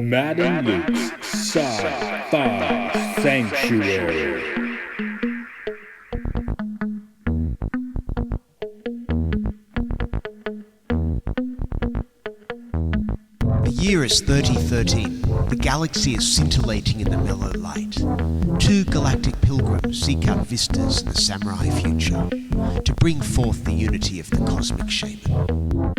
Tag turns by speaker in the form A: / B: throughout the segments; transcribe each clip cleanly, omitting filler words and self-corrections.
A: Matt and Luke's Sci-Fi Sanctuary.
B: The year is 3013. The galaxy is scintillating in the mellow light. Two galactic pilgrims seek out vistas in the samurai future to bring forth the unity of the cosmic shaman.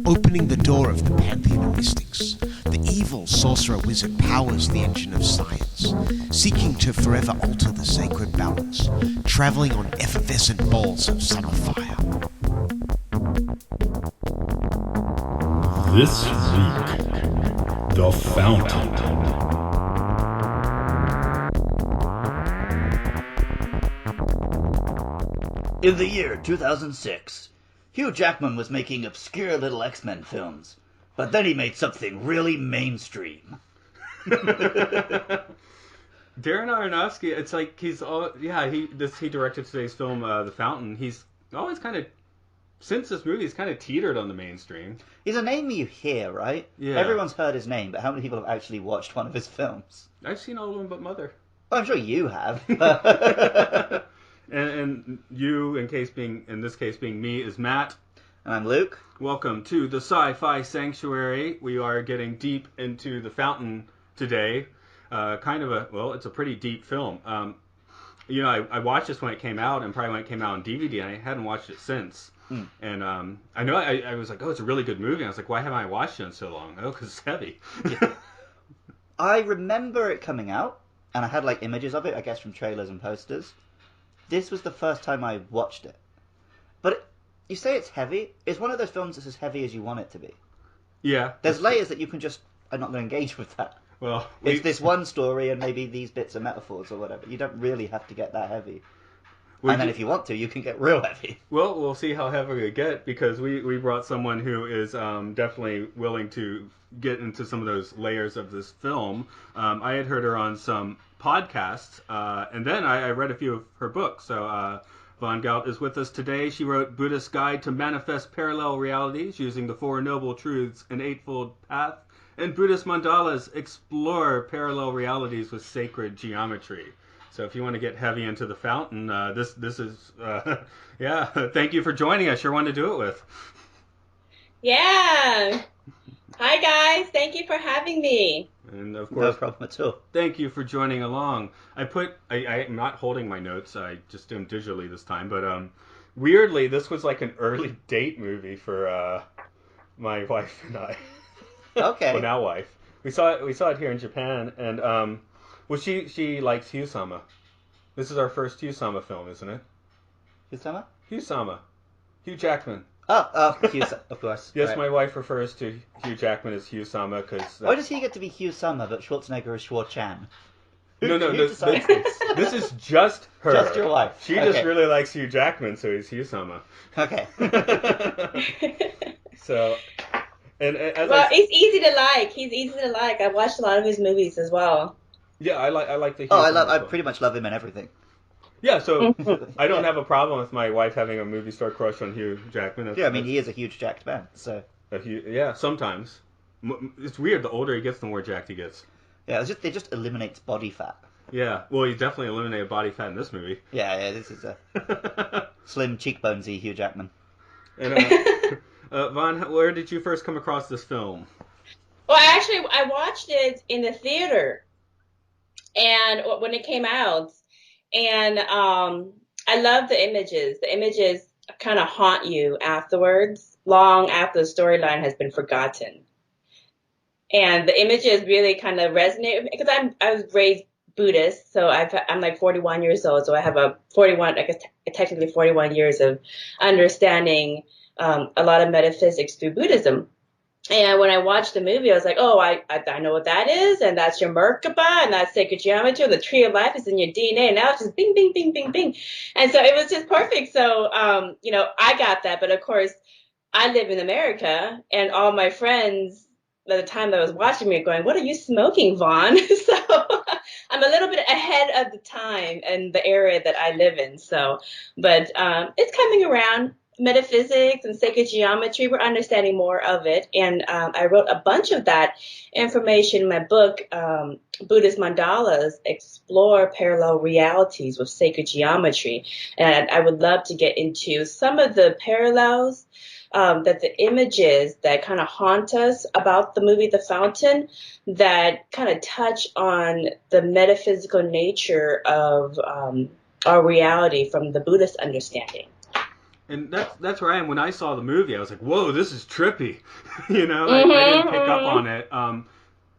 B: Opening the door of the pantheon of mystics, the evil sorcerer wizard powers the engine of science, seeking to forever alter the sacred balance, travelling on effervescent balls of summer fire.
A: This week, The Fountain.
C: In the year 2006, Hugh Jackman was making obscure little X-Men films, but then he made something really mainstream.
D: Darren Aronofsky, it's like he directed today's film, The Fountain. He's always kind of, since this movie, he's kind of teetered on the mainstream. He's
C: a name you hear, right?
D: Yeah.
C: Everyone's heard his name, but how many people have actually watched one of his films?
D: I've seen all of them but Mother.
C: Well, I'm sure you have.
D: And you, in this case being me, is Matt.
C: And I'm Luke.
D: Welcome to the Sci-Fi Sanctuary. We are getting deep into The Fountain today. It's a pretty deep film. I watched this when it came out, and probably when it came out on DVD, and I hadn't watched it since. And I know I was like, oh, it's a really good movie. And I was like, why haven't I watched it in so long? Oh, because it's heavy.
C: Yeah. I remember it coming out, and I had like images of it, I guess, from trailers and posters. This was the first time I watched it. But you say it's heavy. It's one of those films that's as heavy as you want it to be.
D: Yeah.
C: There's layers that you can just... I'm not going to engage with that.
D: Well,
C: it's this one story and maybe these bits are metaphors or whatever. You don't really have to get that heavy. And then if you want to, you can get real heavy.
D: Well, we'll see how heavy we get, because we brought someone who is definitely willing to get into some of those layers of this film. I had heard her on some podcasts, and then I read a few of her books. So Von Galt is with us today. She wrote Buddhist Guide to Manifest Parallel Realities Using the Four Noble Truths and Eightfold Path, and Buddhist Mandalas Explore Parallel Realities with Sacred Geometry. So if you want to get heavy into The Fountain, this is, thank you for joining us. You're one to do it with.
E: Yeah. Hi, guys. Thank you for having me.
D: And of
C: No
D: course,
C: problem at all.
D: thank you for joining along. I'm not holding my notes. I just do them digitally this time. But weirdly, this was like an early date movie for my wife and I.
C: Okay.
D: Well, now wife. We saw it here in Japan, and she likes Hugh-sama. This is our first Hugh-sama film, isn't it?
C: Hugh-sama?
D: Hugh-sama. Hugh Jackman.
C: Oh, Hugh-sama, of course.
D: Yes,
C: right.
D: My wife refers to Hugh Jackman as Hugh-sama because...
C: Why does he get to be Hugh-sama, but Schwarzenegger is Schwar-chan?
D: No,
C: Who
D: this
C: decides this?
D: this is just her.
C: Just your wife.
D: She just really likes Hugh Jackman, so he's Hugh-sama.
C: Okay.
D: So...
E: He's easy to like. He's easy to like. I've watched a lot of his movies as well.
D: Yeah, I like the Hugh.
C: I pretty much love him in everything.
D: Yeah, so I don't have a problem with my wife having a movie star crush on Hugh Jackman.
C: He is a huge jacked man, so...
D: Sometimes. It's weird, the older he gets, the more jacked he gets.
C: Yeah, it just eliminates body fat.
D: Yeah, well, he definitely eliminated body fat in this movie.
C: Yeah, this is a slim cheekbonesy Hugh Jackman.
D: And, Von, where did you first come across this film?
E: Well, I watched it in the theater, and when it came out, and I love the images. The images kind of haunt you afterwards, long after the storyline has been forgotten. And the images really kind of resonate with me, because I was raised Buddhist, so I'm like 41 years old, so I have technically 41 years of understanding a lot of metaphysics through Buddhism. And when I watched the movie, I was like, oh, I know what that is, and that's your Merkabah, and that's sacred geometry, and the tree of life is in your DNA, and now it's just bing, bing, bing, bing, bing. And so it was just perfect. So, I got that, but of course, I live in America, and all my friends at the time that I was watching me going, what are you smoking, Vaughn? So I'm a little bit ahead of the time and the area that I live in. So, but it's coming around. metaphysics and sacred geometry. We're understanding more of it. And I wrote a bunch of that information in my book, Buddhist Mandalas, Explore Parallel Realities with Sacred Geometry. And I would love to get into some of the parallels that the images that kind of haunt us about the movie The Fountain that kind of touch on the metaphysical nature of our reality from the Buddhist understanding.
D: And that's where I am. When I saw the movie, I was like, "Whoa, this is trippy," I didn't pick up on it.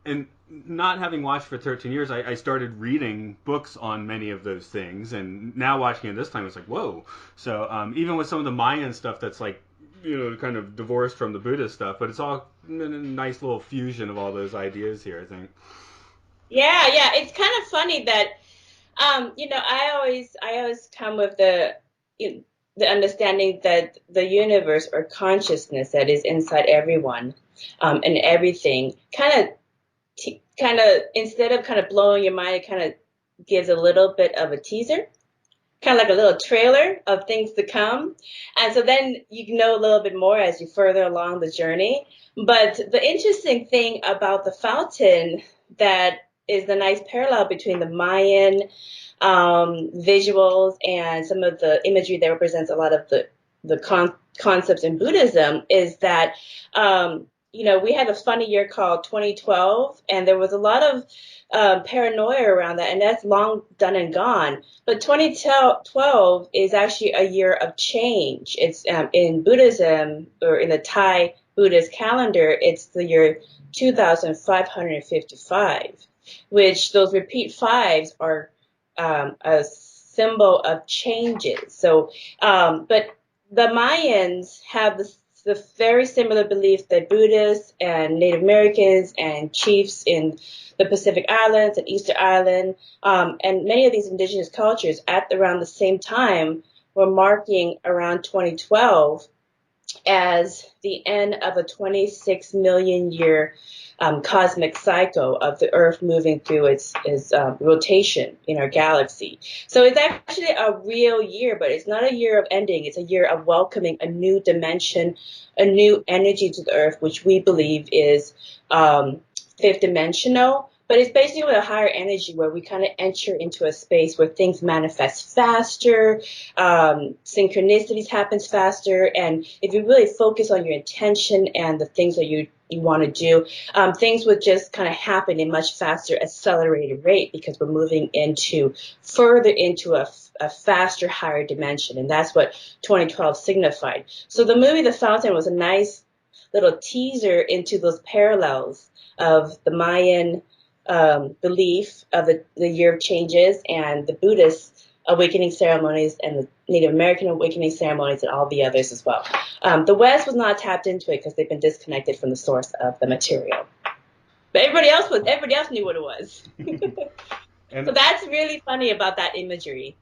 D: And not having watched for 13 years, I started reading books on many of those things, and now watching it this time, it's like, "Whoa!" So even with some of the Mayan stuff, that's like, kind of divorced from the Buddhist stuff, but it's all a nice little fusion of all those ideas here, I think.
E: Yeah, it's kind of funny that I always come with the understanding that the universe or consciousness that is inside everyone and everything kind of instead of kind of blowing your mind, it kind of gives a little bit of a teaser, kind of like a little trailer of things to come. And so then you know a little bit more as you further along the journey. But the interesting thing about the fountain that is the nice parallel between the Mayan visuals and some of the imagery that represents a lot of the concepts in Buddhism is that, we had a funny year called 2012, and there was a lot of paranoia around that, and that's long done and gone. But 2012 is actually a year of change. It's in Buddhism, or in the Thai Buddhist calendar, it's the year 2555, which those repeat fives are a symbol of changes. So, but the Mayans have the very similar belief that Buddhists and Native Americans and chiefs in the Pacific Islands and Easter Island, and many of these indigenous cultures at around the same time were marking around 2012 as the end of a 26 million year cosmic cycle of the Earth moving through its rotation in our galaxy. So it's actually a real year, but it's not a year of ending. It's a year of welcoming a new dimension, a new energy to the Earth, which we believe is fifth dimensional. But it's basically a higher energy where we kind of enter into a space where things manifest faster, synchronicities happens faster, and if you really focus on your intention and the things that you want to do, things would just kind of happen in much faster, accelerated rate because we're moving further into a faster, higher dimension, and that's what 2012 signified. So the movie The Fountain was a nice little teaser into those parallels of the Mayan belief of the year of changes and the Buddhist awakening ceremonies and the Native American awakening ceremonies and all the others as well. The West was not tapped into it because they've been disconnected from the source of the material. But everybody else knew what it was.
D: And
E: so that's really funny about that imagery.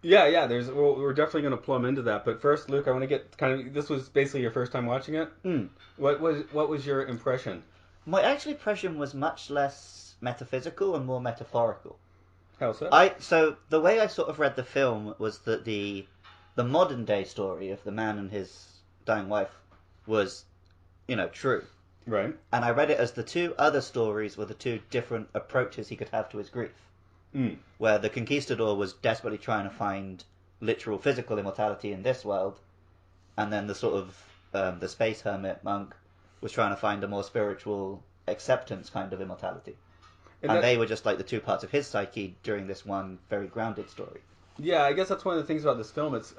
D: Yeah. We're definitely going to plumb into that. But first, Luke, I want to get this was basically your first time watching it. What was your impression?
C: My actual impression was much less metaphysical and more metaphorical.
D: How so?
C: So the way I sort of read the film was that the modern day story of the man and his dying wife was, true.
D: Right.
C: And I read it as the two other stories were the two different approaches he could have to his grief. Where the conquistador was desperately trying to find literal physical immortality in this world, and then the sort of the space hermit monk was trying to find a more spiritual acceptance kind of immortality. And they were just like the two parts of his psyche during this one very grounded story.
D: Yeah, I guess that's one of the things about this film. It's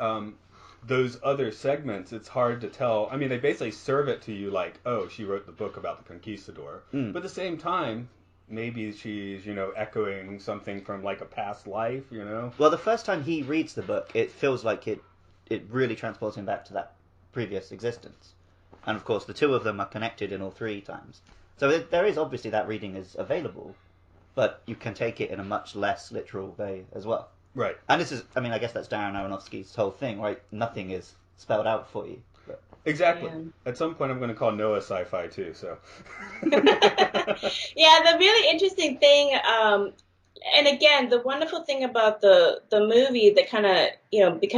D: those other segments, it's hard to tell. I mean, they basically serve it to you like, oh, she wrote the book about the conquistador. But at the same time, maybe she's, echoing something from like a past life,
C: Well, the first time he reads the book, it feels like it really transports him back to that previous existence. And of course, the two of them are connected in all three times. So there is obviously that reading is available, but you can take it in a much less literal way as well.
D: Right.
C: And this is, I guess that's Darren Aronofsky's whole thing, right? Nothing is spelled out for you. But...
D: Exactly. Yeah. At some point, I'm going to call Noah Sci-Fi too. So.
E: Yeah, the really interesting thing And again, the wonderful thing about the movie that kind of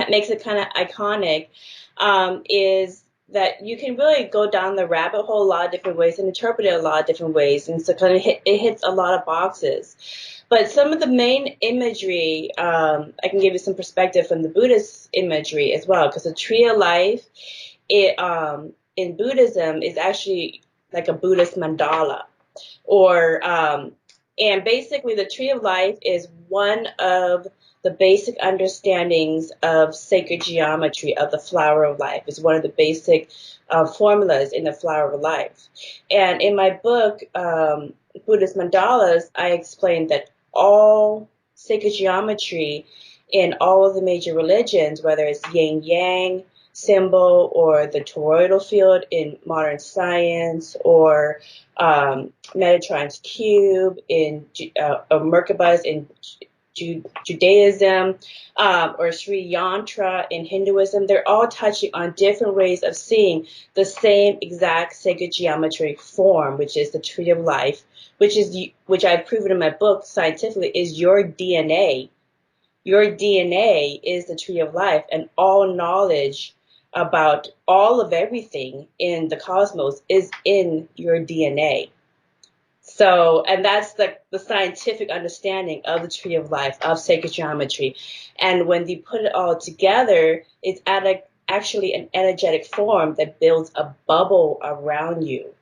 E: makes it kind of iconic is that you can really go down the rabbit hole a lot of different ways and interpret it a lot of different ways, and so kind of it hits a lot of boxes. But some of the main imagery, I can give you some perspective from the Buddhist imagery as well, because the tree of life, in Buddhism, is actually like a Buddhist mandala, and basically the tree of life is one of the basic understandings of sacred geometry of the flower of life. It's one of the basic formulas in the flower of life. And in my book, Buddhist Mandalas, I explained that all sacred geometry in all of the major religions, whether it's yin-yang symbol or the toroidal field in modern science, or Metatron's cube in or Merkabahs in Judaism, or Sri Yantra in Hinduism, they're all touching on different ways of seeing the same exact sacred geometric form, which is the tree of life, which I've proven in my book scientifically is your DNA. Your DNA is the tree of life, and all knowledge about all of everything in the cosmos is in your DNA. So, and that's the scientific understanding of the tree of life, of sacred geometry. And when you put it all together, it's actually an energetic form that builds a bubble around you.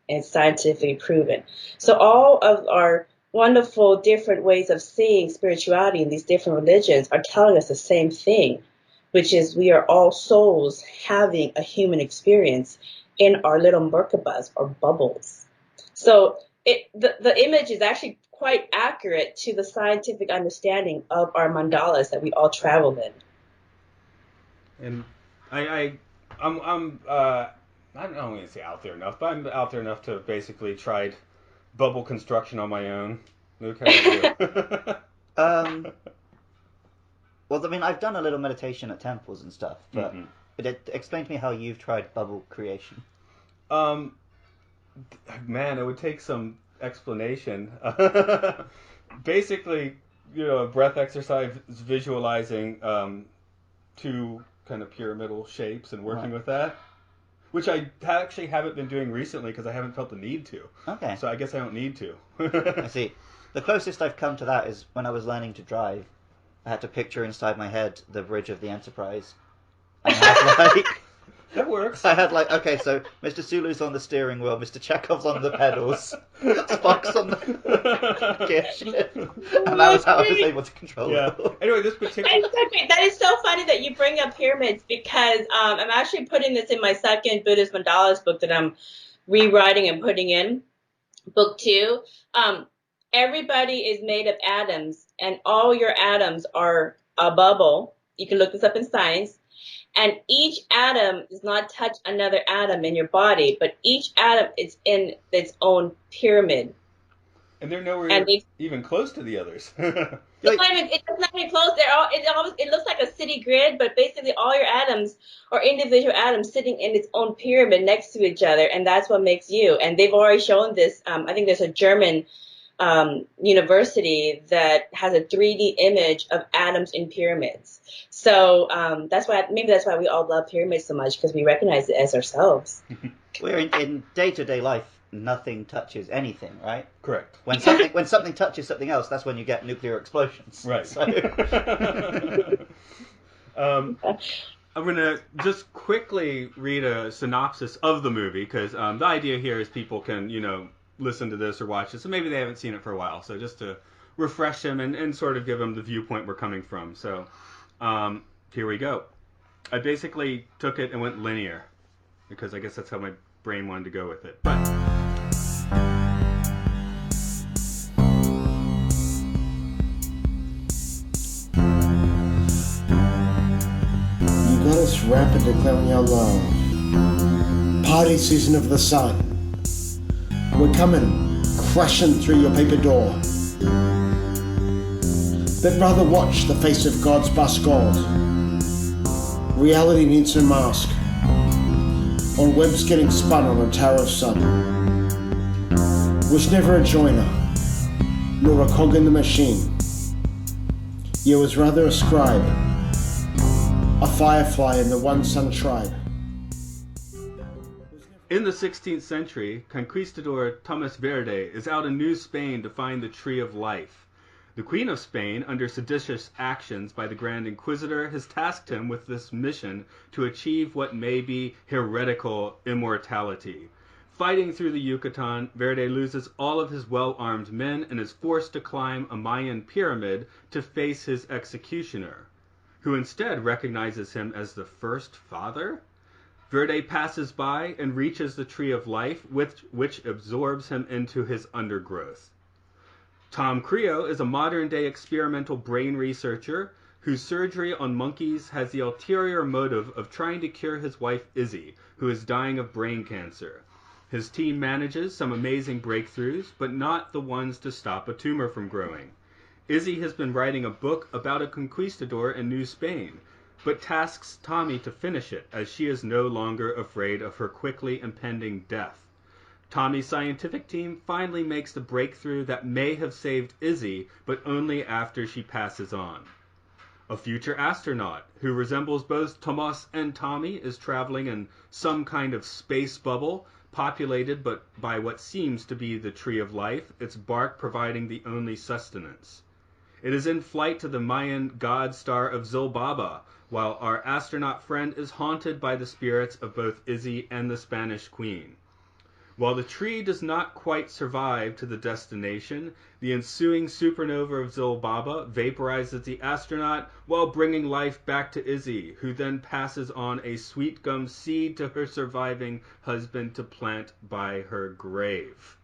E: And it's scientifically proven. So all of our wonderful different ways of seeing spirituality in these different religions are telling us the same thing, which is we are all souls having a human experience in our little Merkabahs or bubbles. So the image is actually quite accurate to the scientific understanding of our mandalas that we all travel in.
D: And I'm I don't want to say out there enough, but I'm out there enough to basically tried bubble construction on my own. Luke, how about you?
C: Well, I mean, I've done a little meditation at temples and stuff, but explain to me how you've tried bubble creation.
D: Man, it would take some explanation. Basically, a breath exercise is visualizing two kind of pyramidal shapes and working with that, which I actually haven't been doing recently because I haven't felt the need to. Okay. So I guess I don't need to.
C: I see. The closest I've come to that is when I was learning to drive. I had to picture inside my head the bridge of the Enterprise. And I had
D: that works.
C: I had okay, so Mr. Sulu's on the steering wheel, Mr. Chekhov's on the pedals, Spock's on the gear shift, and that was how I was able to control it.
D: Anyway, this particular...
E: That is so funny that you bring up pyramids, because I'm actually putting this in my second Buddhist Mandalas book that I'm rewriting and putting in, book 2. Everybody is made of atoms, and all your atoms are a bubble. You can look this up in science. And each atom does not touch another atom in your body, but each atom is in its own pyramid.
D: And they're nowhere even close to the others.
E: It's not even close. It looks like a city grid, but basically all your atoms are individual atoms sitting in its own pyramid next to each other, and that's what makes you. And they've already shown this. I think there's a German university that has a 3D image of atoms in pyramids. So that's why we all love pyramids so much, because we recognize it as ourselves.
C: We're in day-to-day life, nothing touches anything, right?
D: Correct.
C: When something touches something else, that's when you get nuclear explosions.
D: Right.
C: So.
D: I'm going to just quickly read a synopsis of the movie, because the idea here is people can, listen to this or watch this, so maybe they haven't seen it for a while. So just to refresh them and sort of give them the viewpoint we're coming from. So here we go. I basically took it and went linear, because I guess that's how my brain wanted to go with it. But
F: you got us rapid declaring our love. Party season of the sun. We're coming, crashing through your paper door. But rather watch the face of God's bus god. Reality needs a mask. On webs getting spun on a tower of sun. Was never a joiner. nor a cog in the machine. You was rather a scribe, a firefly in the one sun tribe.
D: In the 16th century, Conquistador Thomas Verde is out in New Spain to find the Tree of Life. The Queen of Spain, under seditious actions by the Grand Inquisitor, has tasked him with this mission to achieve what may be heretical immortality. Fighting through the Yucatan, Verde loses all of his well-armed men and is forced to climb a Mayan pyramid to face his executioner, who instead recognizes him as the first father. Verde passes by and reaches the Tree of Life, which absorbs him into his undergrowth. Tom Creo is a modern-day experimental brain researcher whose surgery on monkeys has the ulterior motive of trying to cure his wife Izzy, who is dying of brain cancer. His team manages some amazing breakthroughs, but not the ones to stop a tumor from growing. Izzy has been writing a book about a conquistador in New Spain, but tasks Tommy to finish it, as she is no longer afraid of her quickly impending death. Tommy's scientific team finally makes the breakthrough that may have saved Izzy, but only after she passes on. A future astronaut, who resembles both Tomas and Tommy, is traveling in some kind of space bubble, populated but by what seems to be the Tree of Life, its bark providing the only sustenance. It is in flight to the Mayan god star of Zilbaba, while our astronaut friend is haunted by the spirits of both Izzy and the Spanish Queen. While the tree does not quite survive to the destination, the ensuing supernova of Zilbaba vaporizes the astronaut while bringing life back to Izzy, who then passes on a sweet gum seed to her surviving husband to plant by her grave.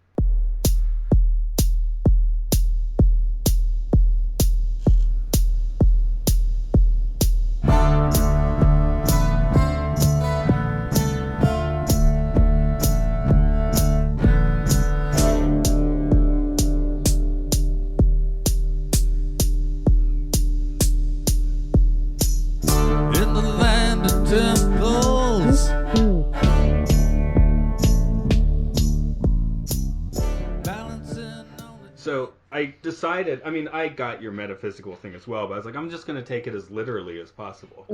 D: So I decided, I got your metaphysical thing as well, but I was like, I'm just going to take it as literally as possible.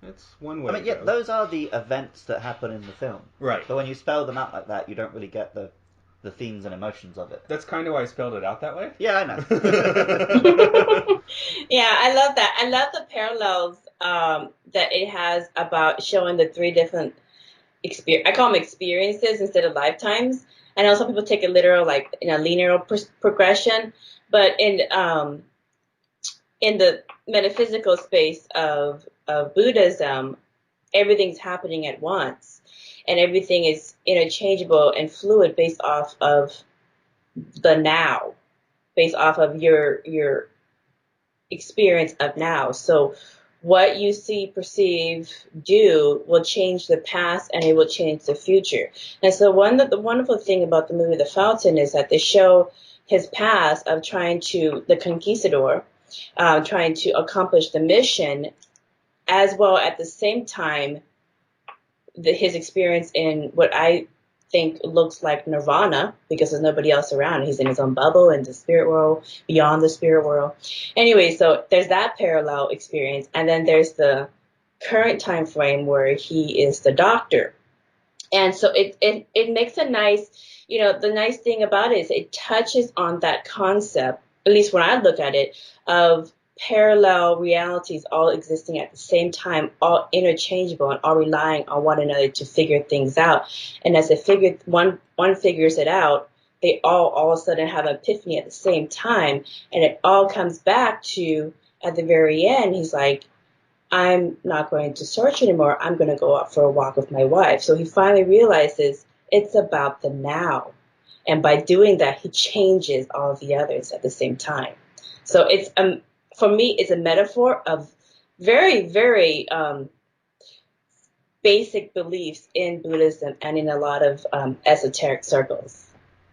D: That's one way to go.
C: Those are the events that happen in the film.
D: Right.
C: But when you spell them out like that, you don't really get the themes and emotions of it.
D: That's kind of why I spelled it out that way?
C: Yeah, I know.
E: Yeah, I love that. I love the parallels that it has about showing the three different I call them experiences instead of lifetimes. I know some people take it literal, like in a linear progression, but in the metaphysical space of Buddhism, everything's happening at once, and everything is interchangeable and fluid based off of the now, based off of your experience of now. So what you see, perceive, do will change the past, and it will change the future. And so the wonderful thing about the movie The Fountain is that they show his past of the conquistador, trying to accomplish the mission, as well at the same time, his experience in what I think looks like Nirvana, because there's nobody else around. He's in his own bubble in the spirit world, beyond the spirit world. Anyway, so there's that parallel experience, and then there's the current time frame where he is the doctor. And so it makes a nice, the nice thing about it is it touches on that concept, at least when I look at it, of parallel realities all existing at the same time, all interchangeable and all relying on one another to figure things out. And as one figures it out, they all of a sudden have an epiphany at the same time. And it all comes back to, at the very end, he's like, I'm not going to search anymore. I'm going to go out for a walk with my wife. So he finally realizes it's about the now. And by doing that, he changes all of the others at the same time. So it's for me, it's a metaphor of very, very basic beliefs in Buddhism and in a lot of esoteric circles.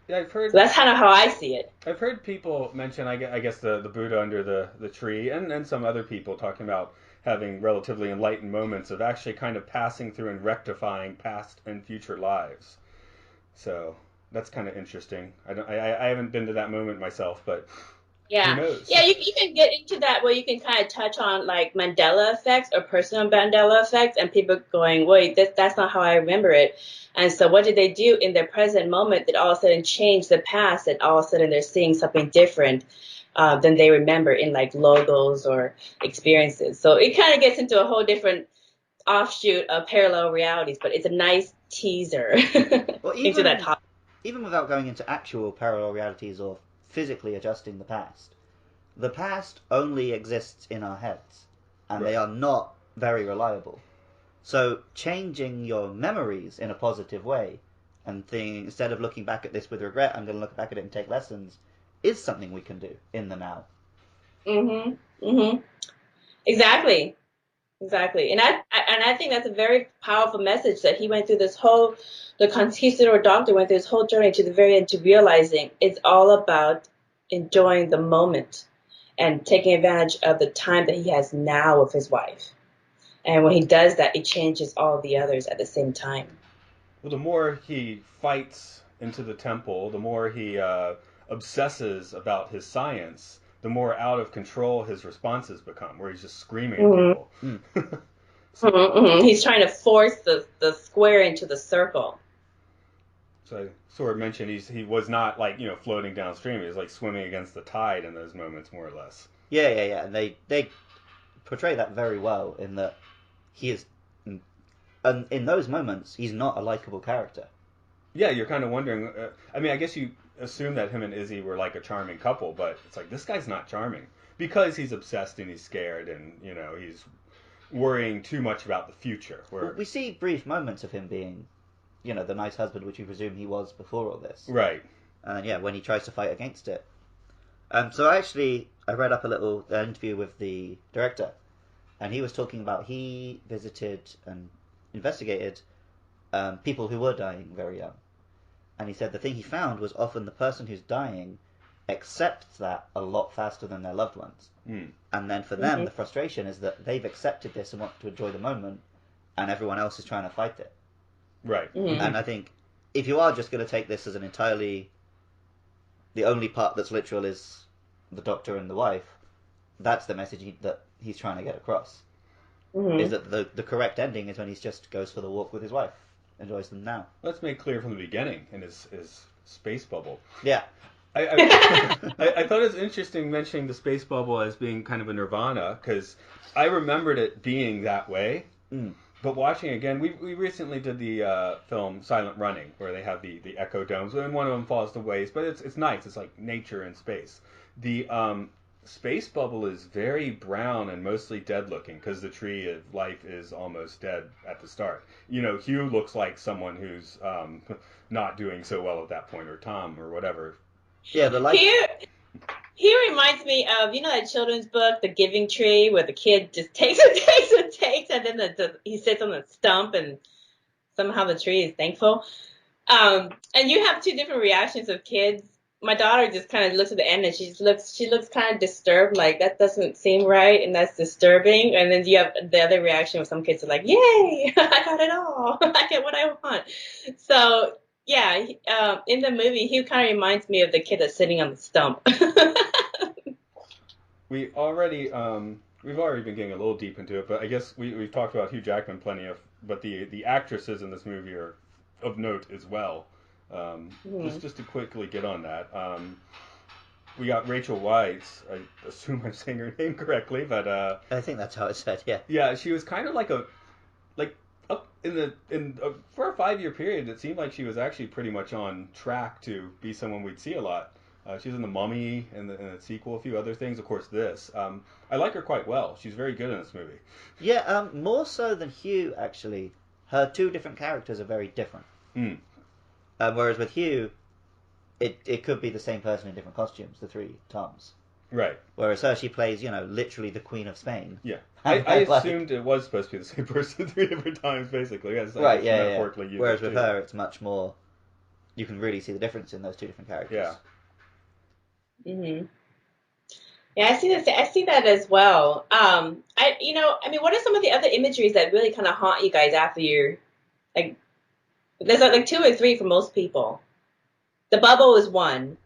D: Yeah, I've heard.
E: So that's kind of how I see it.
D: I've heard people mention, I guess, the Buddha under the tree, and some other people talking about having relatively enlightened moments of actually kind of passing through and rectifying past and future lives. So That's kind of interesting. I haven't been to that moment myself, but who
E: Yeah.
D: knows?
E: Yeah, you can get into that where you can kind of touch on like Mandela effects or personal Mandela effects, and people going, wait, that's not how I remember it. And so what did they do in their present moment that all of a sudden changed the past, and all of a sudden they're seeing something different than they remember in like logos or experiences. So it kind of gets into a whole different offshoot of parallel realities, but it's a nice teaser
C: Well,
E: into that topic.
C: even without going into actual parallel realities or physically adjusting the past only exists in our heads, and they
D: Right.
C: are not very reliable. So changing your memories in a positive way and thinking, instead of looking back at this with regret, I'm going to look back at it and take lessons, is something we can do in the now.
E: Mhm. Mhm. Exactly. Exactly. And I think that's a very powerful message that he went through the conquistador doctor went through this whole journey to the very end to realizing it's all about enjoying the moment and taking advantage of the time that he has now with his wife. And when he does that, it changes all the others at the same time.
D: Well, the more he fights into the temple, the more he obsesses about his science, the more out of control his responses become, where he's just screaming at
E: Mhm.
D: people.
C: Mm.
E: Mhm. Mhm. He's trying to force the square into the circle.
D: So I sort of mentioned he was not like floating downstream. He was like swimming against the tide in those moments, more or less.
C: Yeah. And they portray that very well in that he is, and in those moments, he's not a likable character.
D: Yeah, you're kind of wondering. I mean, I guess you assume that him and Izzy were like a charming couple, but it's like this guy's not charming because he's obsessed and he's scared and he's worrying too much about the future. Where
C: We see brief moments of him being, the nice husband which we presume he was before all this.
D: right,
C: And yeah, when he tries to fight against it. So I read up a little interview with the director, and he was talking about he visited and investigated people who were dying very young. And he said the thing he found was often the person who's dying accepts that a lot faster than their loved ones.
D: mm.
C: And then for them,
E: Mhm.
C: the frustration is that they've accepted this and want to enjoy the moment, and everyone else is trying to fight it.
D: Right.
E: Mhm.
C: And I think if you are just going to take this as the only part that's literal is the doctor and the wife, that's the message that he's trying to get across.
E: Mhm.
C: Is that the correct ending is when he just goes for the walk with his wife, enjoys them now.
D: Let's make clear from the beginning in his space bubble.
C: Yeah.
D: I thought it was interesting mentioning the space bubble as being kind of a nirvana because I remembered it being that way.
C: Mm.
D: But watching again, we recently did the film Silent Running, where they have the echo domes, and one of them falls to waste. But it's nice. It's like nature in space. The space bubble is very brown and mostly dead looking because the tree of life is almost dead at the start. Hugh looks like someone who's not doing so well at that point, or Tom, or whatever.
C: Yeah, the life.
E: He reminds me of that children's book, The Giving Tree, where the kid just takes and takes and takes, and then he sits on the stump, and somehow the tree is thankful. And you have two different reactions of kids. My daughter just kind of looks at the end and she looks kind of disturbed, like that doesn't seem right, and that's disturbing. And then you have the other reaction where some kids are like, "Yay, I got it all, I get what I want." So yeah, in the movie, he kind of reminds me of the kid that's sitting on the stump.
D: We've already been getting a little deep into it, but I guess we've talked about Hugh Jackman plenty of, but the actresses in this movie are of note as well. Just to quickly get on that, we got Rachel Weisz. I assume I'm saying her name correctly, but
C: I think that's how it's said. Yeah.
D: yeah, she was kind of like up in a 4 or 5 year period. It seemed like she was actually pretty much on track to be someone we'd see a lot. She was in The Mummy and the sequel, a few other things. Of course, this. I like her quite well. She's very good in this movie.
C: Yeah. More so than Hugh, actually. Her two different characters are very different.
D: Mm.
C: Whereas with Hugh, it could be the same person in different costumes, the three Toms.
D: Right.
C: Whereas her, she plays, literally the Queen of Spain.
D: Yeah.
C: And
D: I
C: like-
D: assumed it was supposed to be the same person 3 different times, basically. Yes, I
C: Right,
D: guess
C: yeah.
D: metaphorically used
C: Whereas
D: it,
C: with
D: too.
C: her, it's much more. You can really see the difference in those two different characters.
D: Yeah.
E: Hmm. Yeah, I see that as well. What are some of the other imageries that really kind of haunt you guys after you're like? There's like 2 or 3 for most people. The bubble is one,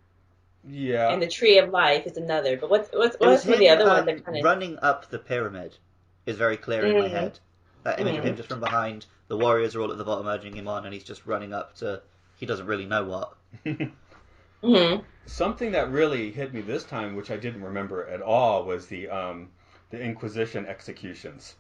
D: Yeah.
E: and the tree of life is another. But what's
C: It was
E: some of
C: him
E: the other ones that kind of
C: running up the pyramid is very clear in my head. That image of him just from behind, the warriors are all at the bottom urging him on, and he's just running up to he doesn't really know what.
D: Something that really hit me this time, which I didn't remember at all, was the Inquisition executions.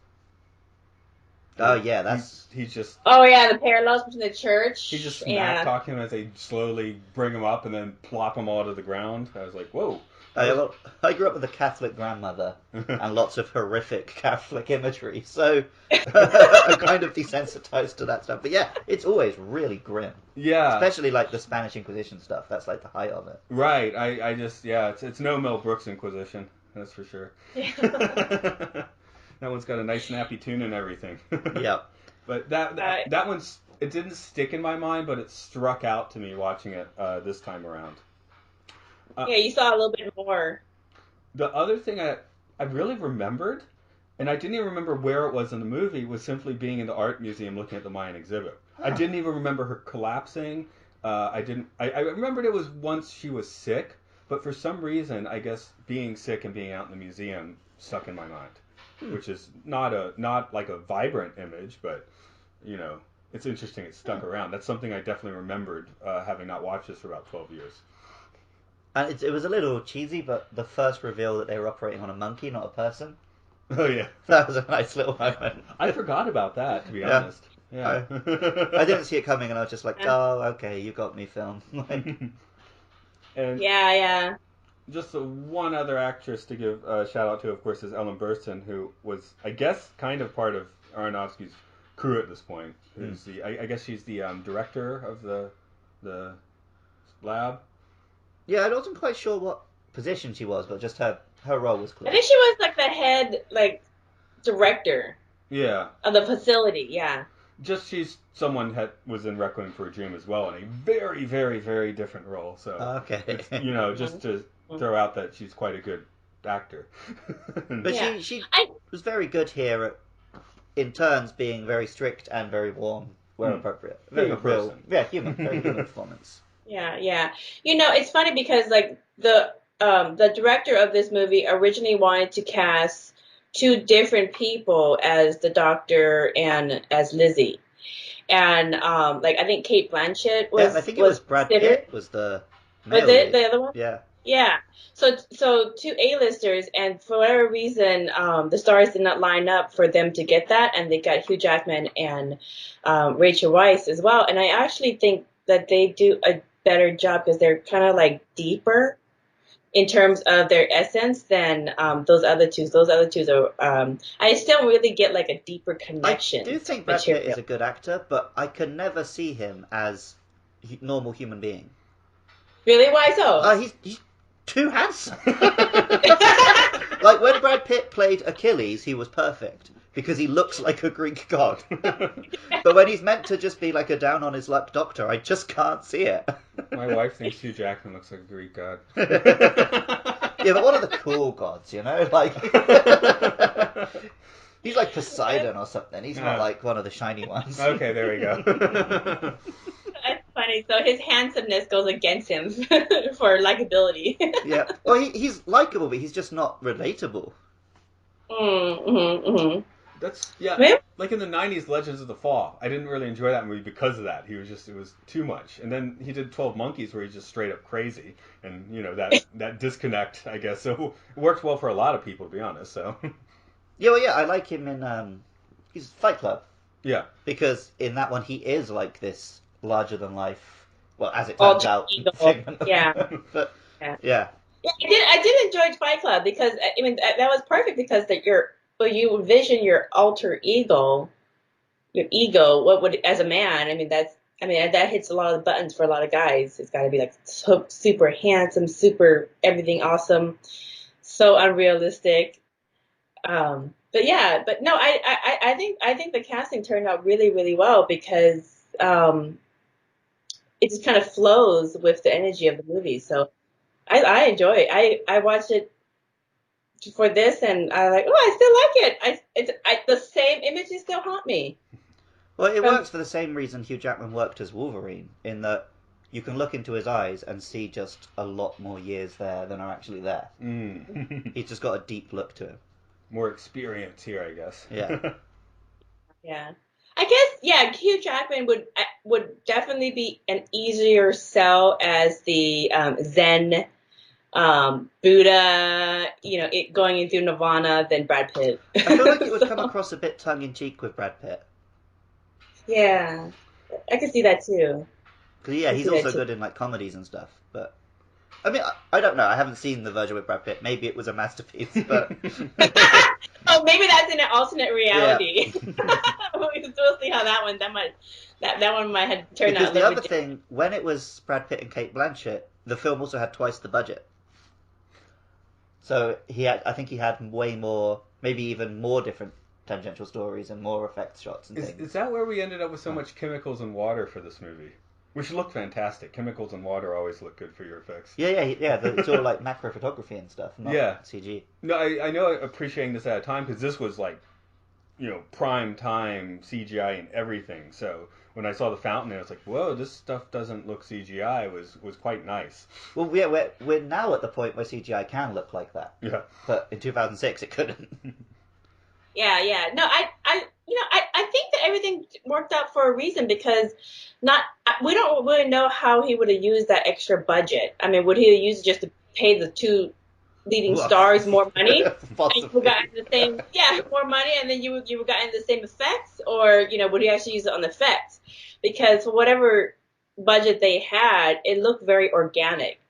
C: Oh yeah, that's
D: He's just
E: Oh yeah, the parallels between the church.
D: he's just
E: and
D: smack talking as they slowly bring him up and then plop him all to the ground. I was like, whoa.
C: I grew up with a Catholic grandmother and lots of horrific Catholic imagery, so I'm kind of desensitized to that stuff. But yeah, it's always really grim.
D: Yeah.
C: Especially like the Spanish Inquisition stuff. That's like the height of it.
D: Right. I just it's no Mel Brooks Inquisition. That's for sure.
E: Yeah.
D: That one's got a nice snappy tune and everything.
C: Yeah.
D: But that one's it didn't stick in my mind, but it struck out to me watching it this time around.
E: Yeah, you saw a little bit more.
D: The other thing I really remembered, and I didn't even remember where it was in the movie, was simply being in the art museum looking at the Mayan exhibit. I didn't even remember her collapsing. I remembered it was once she was sick, but for some reason, I guess being sick and being out in the museum stuck in my mind, which is not like a vibrant image, but you know, it's interesting. It stuck around. That's something I definitely remembered, having not watched this for about 12 years.
C: And it was a little cheesy, but the first reveal that they were operating on a monkey, not a person.
D: Oh yeah,
C: That was a nice little moment.
D: I forgot about that, to be honest. Yeah.
C: I didn't see it coming, and I was just like, oh, okay, you got me, film.
D: And
E: Yeah.
D: just one other actress to give a shout out to, of course, is Ellen Burstyn, who was, I guess, kind of part of Aronofsky's crew at this point. Who's I guess she's the director of the lab.
C: Yeah, I wasn't quite sure what position she was, but just her role was clear.
E: I think she was like the head director
D: Yeah.
E: of the facility. Yeah.
D: Just she's someone that was in Requiem for a Dream as well, in a very, very, very different role. So
C: Okay.
D: it's, just to throw out that she's quite a good actor.
C: But
E: Yeah.
C: she was very good here in turns being very strict and very warm where appropriate. Very
D: Human
C: real.
D: person.
C: Yeah, human. Very human performance.
E: Yeah. It's funny because like the director of this movie originally wanted to cast two different people as the Doctor and as Lizzie, and I think Kate Blanchett was.
C: Yeah, I think it was Brad Pitt was the male
E: Was it
C: lead.
E: the other one?
C: Yeah.
E: Yeah. So two A-listers, and for whatever reason, the stars did not line up for them to get that, and they got Hugh Jackman and Rachel Weisz as well. And I actually think that they do a better job because they're kind of like deeper in terms of their essence than those other two. Those other two are. I still don't really get like a deeper connection.
C: I do think Brad Pitt is a good actor, but I can never see him as a normal human being.
E: Really? Why so?
C: He's too handsome. Like when Brad Pitt played Achilles, he was perfect because he looks like a Greek god. But when he's meant to just be like a down on his luck doctor, I just can't see it.
D: My wife thinks Hugh Jackman looks like a Greek god.
C: Yeah, but one of the cool gods, like he's like Poseidon or something. He's not like one of the shiny ones.
D: Okay, there we go.
E: That's funny. So his handsomeness goes against him for likability.
C: Yeah. Well, he's likable, but he's just not relatable.
D: That's
E: Maybe?
D: like in the 90s Legends of the Fall. I didn't really enjoy that movie because of that. It was too much. And then he did 12 Monkeys where he's just straight up crazy, and that disconnect, I guess. So it worked well for a lot of people, to be honest. So
C: Yeah, I like him in he's Fight Club.
D: yeah.
C: Because in that one he is like this larger than life, well, as it turns out.
E: Yeah.
C: But
E: Yeah.
C: yeah.
E: Yeah, I did enjoy Fight Club because that was perfect because you envision your alter ego, what would as a man. That hits a lot of the buttons for a lot of guys. It's got to be like so, super handsome, super everything awesome, so unrealistic. I think the casting turned out really, really well because it just kind of flows with the energy of the movie. So I enjoy it. I watched it for this, and I like. Oh, I still like it. The same images still haunt me.
C: Well, it works for the same reason Hugh Jackman worked as Wolverine, in that you can look into his eyes and see just a lot more years there than are actually there. He's just got a deep look to him.
D: More experience here, I guess.
C: Yeah.
E: Yeah. I guess, yeah, Hugh Jackman would definitely be an easier sell as the Zen Buddha, going into Nirvana than Brad Pitt.
C: I feel like it would come across a bit tongue-in-cheek with Brad Pitt.
E: Yeah, I can see that too.
C: Because, yeah, he's also good in, like, comedies and stuff, but... I mean, I don't know. I haven't seen The Virgin with Brad Pitt. Maybe it was a masterpiece, but...
E: Oh, maybe that's in an alternate reality. Yeah. We'll see how that one might have turned out.
C: Because the other thing, when it was Brad Pitt and Cate Blanchett, the film also had twice the budget. So I think he had way more, maybe even more different tangential stories and more effects shots and things.
D: Is that where we ended up with so much chemicals and water for this movie? Which look fantastic. Chemicals and water always look good for your effects.
C: Yeah. It's all like macro photography and stuff, not CG.
D: No, I know appreciating this at a time because this was like, prime time CGI and everything. So when I saw the fountain, I was like, whoa, this stuff doesn't look CGI. It was quite nice.
C: Well, yeah, we're now at the point where CGI can look like that.
D: Yeah.
C: But in 2006, it couldn't.
E: Yeah. No, I think that everything worked out for a reason because we don't really know how he would have used that extra budget. I mean, would he have used it just to pay the two leading stars more money? And you would gotten the same, more money, and then you would gotten the same effects, or would he actually use it on the effects? Because for whatever budget they had, it looked very organic.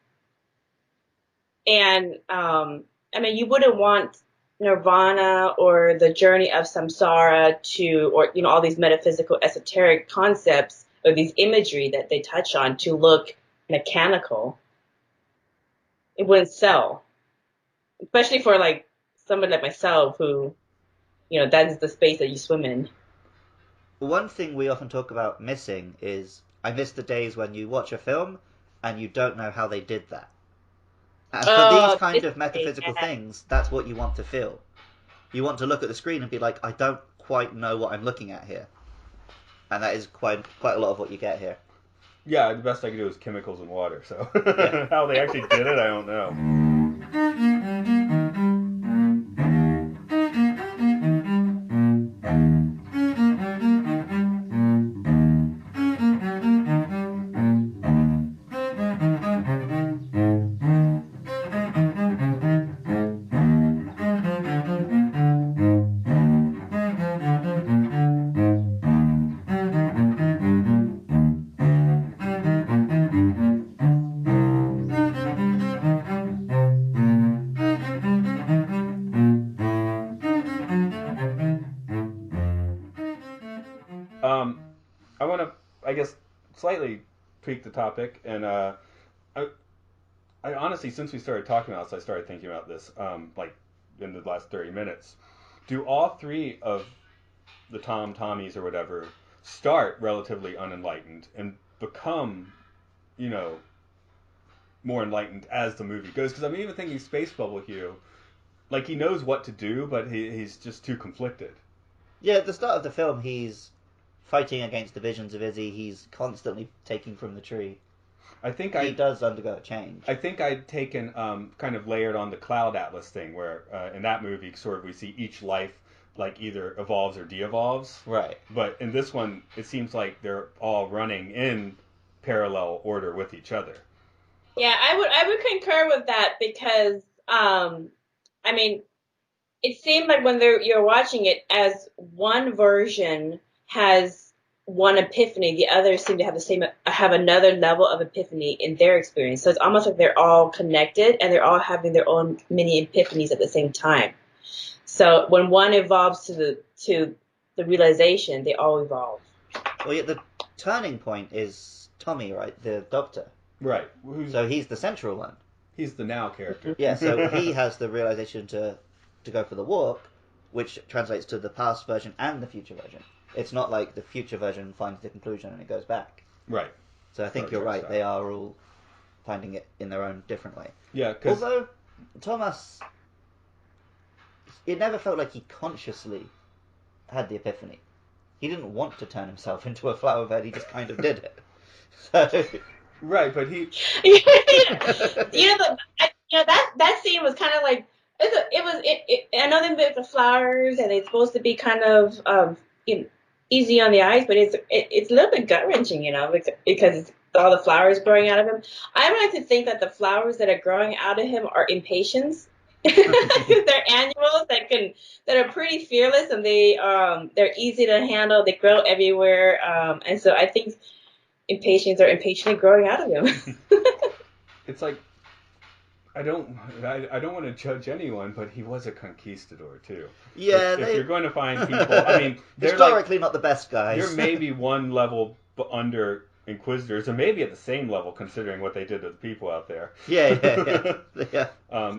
E: And I mean, you wouldn't want Nirvana or the journey of Samsara or all these metaphysical esoteric concepts or these imagery that they touch on to look mechanical. It wouldn't sell, especially for like somebody like myself who, that is the space that you swim in.
C: One thing we often talk about missing is I miss the days when you watch a film and you don't know how they did that. And for these kind of metaphysical things, that's what you want to feel. You want to look at the screen and be like, I don't quite know what I'm looking at here. And that is quite a lot of what you get here.
D: Yeah, the best I can do is chemicals and water, so how they actually did it, I don't know. I want to, I guess, slightly tweak the topic, and I honestly, since we started talking about this, I started thinking about this, like, in the last 30 minutes. Do all three of the Tommies or whatever start relatively unenlightened and become, more enlightened as the movie goes? Because I'm even thinking Space Bubble Hugh, like, he knows what to do, but he's just too conflicted.
C: Yeah, at the start of the film, he's fighting against the visions of Izzy. He's constantly taking from the tree.
D: I think
C: he does undergo a change.
D: I think I'd taken kind of layered on the Cloud Atlas thing, where in that movie, sort of we see each life like either evolves or de-evolves.
C: Right.
D: But in this one, it seems like they're all running in parallel order with each other.
E: Yeah, I would concur with that because I mean, it seemed like when you're watching it as one version has one epiphany, the others seem to have another level of epiphany in their experience. So it's almost like they're all connected and they're all having their own mini epiphanies at the same time. So when one evolves to the realization, they all evolve.
C: Well, yeah, the turning point is Tommy, right? The doctor.
D: Right.
C: So he's the central one.
D: He's the now character.
C: Yeah, so he has the realization to go for the warp, which translates to the past version and the future version. It's not like the future version finds the conclusion and it goes back.
D: Right.
C: So I think you're right. They are all finding it in their own different way.
D: Yeah,
C: although Thomas, it never felt like he consciously had the epiphany. He didn't want to turn himself into a flower bed. He just kind of did it. So
D: Right, but he.
E: That scene was kind of like I know they with the flowers and it's supposed to be kind of easy on the eyes, but it's a little bit gut wrenching, because it's all the flowers growing out of him. I like to think that the flowers that are growing out of him are impatience. They're annuals that are pretty fearless, and they're easy to handle. They grow everywhere, and so I think impatience are impatiently growing out of him.
D: It's like I don't want to judge anyone, but he was a conquistador too.
C: Yeah,
D: if you're going to find people, I mean, they're
C: historically not the best guys.
D: They're maybe one level under Inquisitors, or maybe at the same level, considering what they did to the people out there.
C: Yeah.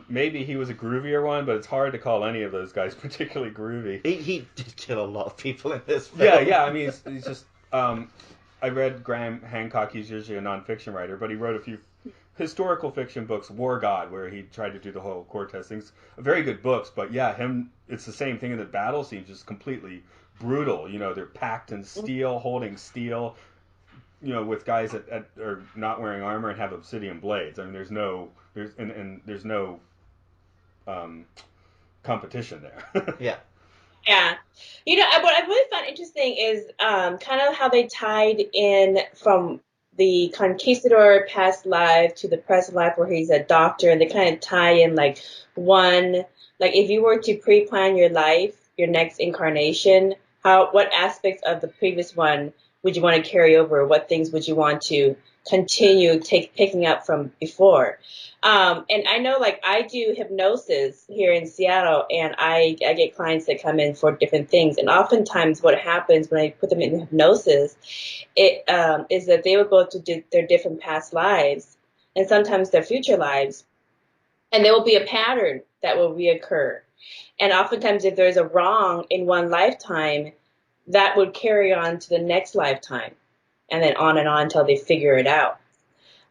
D: Maybe he was a groovier one, but it's hard to call any of those guys particularly groovy.
C: He did kill a lot of people in this film.
D: Yeah. I mean, he's just. I read Graham Hancock. He's usually a nonfiction writer, but he wrote a few historical fiction books, War God, where he tried to do the whole Cortez things. Very good books, but yeah, it's the same thing in the battle scene, just completely brutal. They're packed in steel, holding steel, with guys that are not wearing armor and have obsidian blades. I mean, there's no competition there.
C: Yeah.
E: Yeah. What I really found interesting is kind of how they tied in from the conquistador past life to the present life where he's a doctor, and they kind of tie in like if you were to pre-plan your life, your next incarnation, what aspects of the previous one would you want to carry over? What things would you want to continue picking up from before? And I know, I do hypnosis here in Seattle, and I get clients that come in for different things. And oftentimes what happens when I put them in hypnosis, is that they will go to their different past lives and sometimes their future lives, and there will be a pattern that will reoccur. And oftentimes if there's a wrong in one lifetime, that would carry on to the next lifetime, and then on until they figure it out.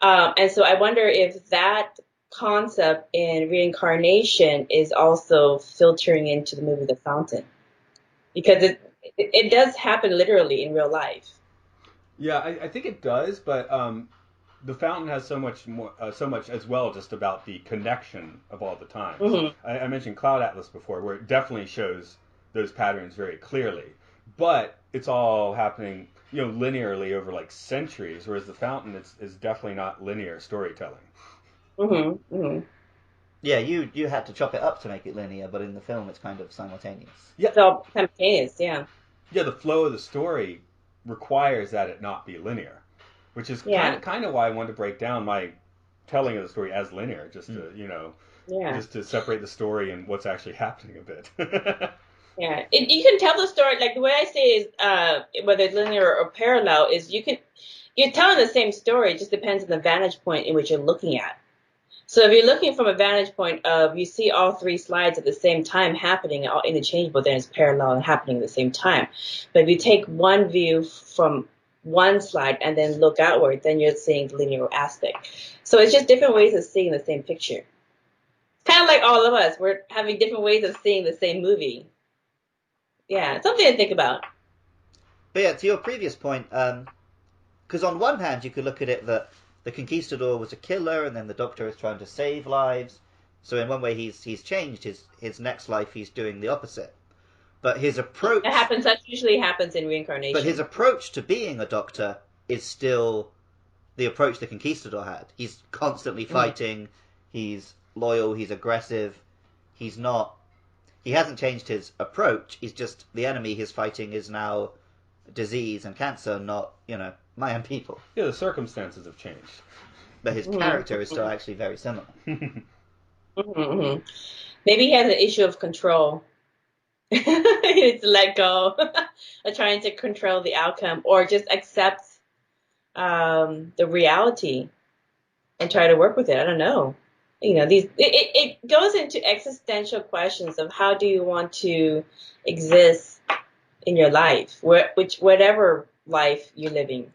E: And so I wonder if that concept in reincarnation is also filtering into the movie The Fountain, because it does happen literally in real life.
D: Yeah, I think it does, but The Fountain has so much as well, just about the connection of all the times.
E: Mm-hmm.
D: I mentioned Cloud Atlas before, where it definitely shows those patterns very clearly, but it's all happening linearly over centuries, whereas The Fountain is definitely not linear storytelling.
E: Mm-hmm. Mm-hmm.
C: Yeah, you had to chop it up to make it linear, but in the film it's kind of simultaneous.
D: Yeah,
E: it's all simultaneous. Yeah.
D: Yeah, the flow of the story requires that it not be linear, which is kind of why I wanted to break down my telling of the story as linear, just to just to separate the story and what's actually happening a bit.
E: Yeah, you can tell the story, the way I say is whether it's linear or parallel is you're telling the same story. It just depends on the vantage point in which you're looking at. So if you're looking from a vantage point of you see all three slides at the same time happening, all interchangeable, then it's parallel and happening at the same time. But if you take one view from one slide and then look outward, then you're seeing the linear aspect. So it's just different ways of seeing the same picture. Kind of like all of us, we're having different ways of seeing the same movie. Yeah, something to think about.
C: But yeah, to your previous point, because on one hand you could look at it that the conquistador was a killer, and then the Doctor is trying to save lives. So in one way he's changed. His next life he's doing the opposite. But his approach...
E: That usually happens in reincarnation.
C: But his approach to being a Doctor is still the approach the conquistador had. He's constantly fighting, he's loyal, he's aggressive, he's not... He hasn't changed his approach. He's just the enemy he's fighting is now disease and cancer, not, my own people.
D: Yeah, the circumstances have changed.
C: But his character is still actually very similar.
E: Mm-hmm. Maybe he has an issue of control. He needs to let go of trying to control the outcome, or just accept the reality and try to work with it. I don't know. It goes into existential questions of how do you want to exist in your life, whatever life you're living.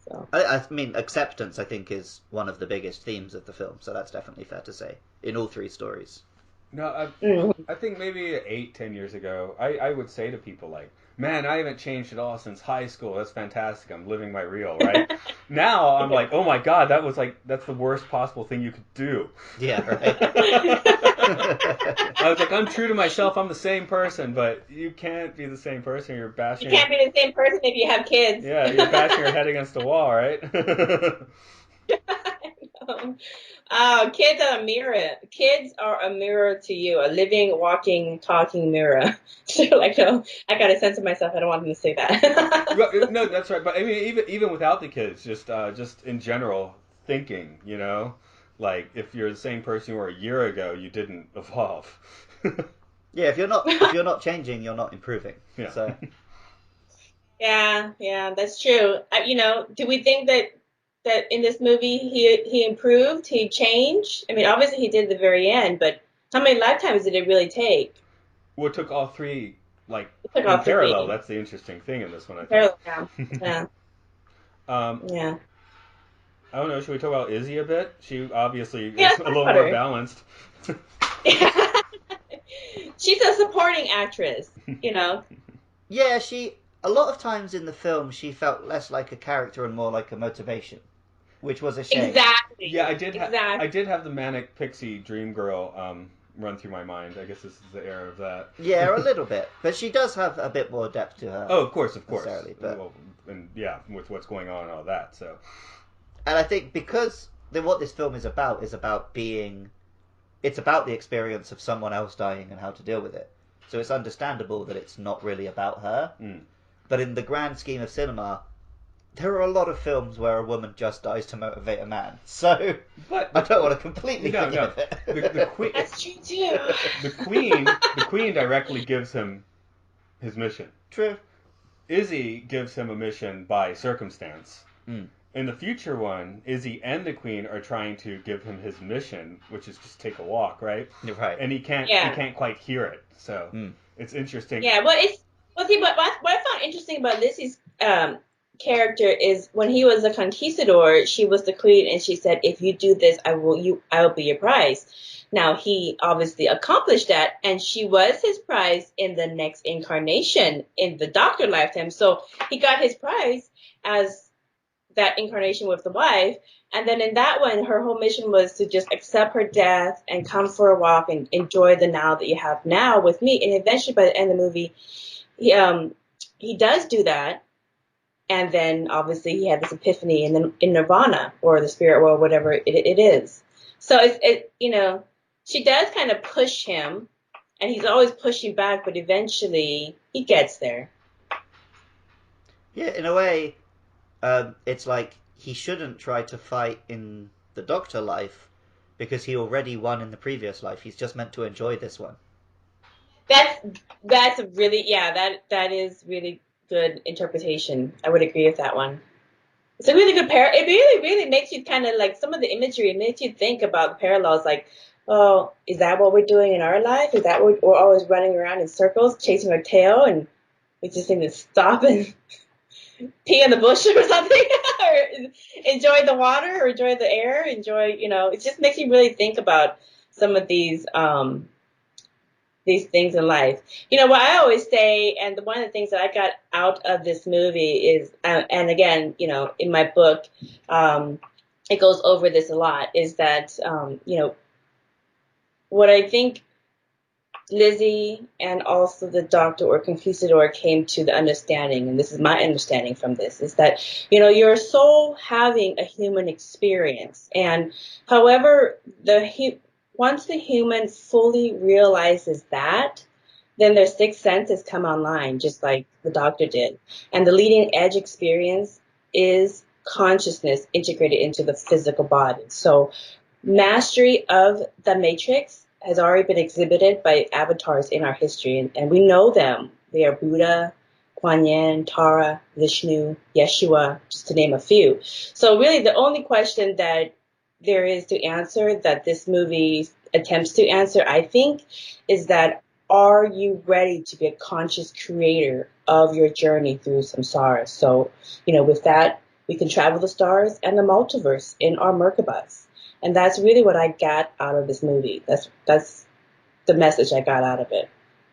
E: So
C: I mean, acceptance, I think, is one of the biggest themes of the film, so that's definitely fair to say, in all three stories.
D: No, I think maybe 8-10 years ago, I would say to people, man, I haven't changed at all since high school. That's fantastic. I'm living my real, right? Now I'm like, oh my God, that's the worst possible thing you could do.
C: Yeah, right.
D: I was like, I'm true to myself. I'm the same person, but you can't be the same person. You're bashing.
E: You can't be the same person if you have kids.
D: Yeah, you're bashing your head against the wall, right?
E: Oh, kids are a mirror. Kids are a mirror to you, a living, walking, talking mirror. So like, no, I gotta censor myself. I don't want them to say that.
D: No, that's right. But I mean, even without the kids, just in general thinking, like if you're the same person you were a year ago, you didn't evolve.
C: Yeah, if you're not changing, you're not improving.
D: Yeah.
C: So.
E: Yeah, that's true. Do we think that in this movie he improved, he changed? I mean, obviously he did at the very end, but how many lifetimes did it really take?
D: Well, it took all three, like
E: It took
D: in
E: all three.
D: parallel. That's the interesting thing in this one, I think.
E: Parallel, yeah.
D: Yeah. I don't know. Should we talk about Izzy a bit? She obviously
E: Yeah,
D: is a little more balanced.
E: She's a supporting actress,
C: Yeah, a lot of times in the film she felt less like a character and more like a motivation, which was a shame.
E: Exactly.
D: Yeah, I did have the manic pixie dream girl run through my mind. I guess this is the era of that.
C: Yeah, a little bit, but she does have a bit more depth to her.
D: Oh, of course.
C: But...
D: Well, and yeah, with what's going on and all that. So,
C: and I think because what this film is about it's about the experience of someone else dying and how to deal with it. So it's understandable that it's not really about her.
D: Mm.
C: But in the grand scheme of cinema, there are a lot of films where a woman just dies to motivate a man. So I don't want to completely forgive it.
D: The queen,
E: that's true too.
D: The queen directly gives him his mission.
C: True.
D: Izzy gives him a mission by circumstance.
C: Mm.
D: In the future one, Izzy and the queen are trying to give him his mission, which is just take a walk, right?
C: Right.
D: And he can't quite hear it. So it's interesting.
E: Yeah, what I found interesting about Lizzie's character is when he was a conquistador, she was the queen, and she said, "If you do this, I will be your prize." Now he obviously accomplished that, and she was his prize in the next incarnation in the Doctor lifetime. So he got his prize as that incarnation with the wife, and then in that one, her whole mission was to just accept her death and come for a walk and enjoy the now that you have now with me. And eventually, by the end of the movie, he does do that, and then obviously he had this epiphany in Nirvana or the spirit world, whatever it is. So she does kind of push him, and he's always pushing back, but eventually he gets there.
C: Yeah, in a way. It's like he shouldn't try to fight in the Doctor life because he already won in the previous life. He's just meant to enjoy this one.
E: That's really that is really good interpretation. I would agree with that one. It's a really good It really makes you kind of like some of the imagery. It makes you think about the parallels. Like, oh, is that what we're doing in our life? Is that what we're always running around in circles, chasing our tail, and we just need to stop and pee in the bush or something, or enjoy the water, or enjoy the air, it just makes you really think about some of these things in life. What I always say, and one of the things that I got out of this movie is, and again, in my book, it goes over this a lot, is that, what I think Lizzie and also the Doctor or Conquistador came to the understanding, and this is my understanding from this, is that, your soul having a human experience. And however, once the human fully realizes that, then their sixth senses come online, just like the Doctor did. And the leading edge experience is consciousness integrated into the physical body. So mastery of the Matrix has already been exhibited by avatars in our history, and we know them. They are Buddha, Kuan Yin, Tara, Vishnu, Yeshua, just to name a few. So really the only question that there is to answer, that this movie attempts to answer, I think, is that are you ready to be a conscious creator of your journey through samsara? So, with that, we can travel the stars and the multiverse in our Merkabahs. And that's really what I got out of this movie. That's the message I got out of it.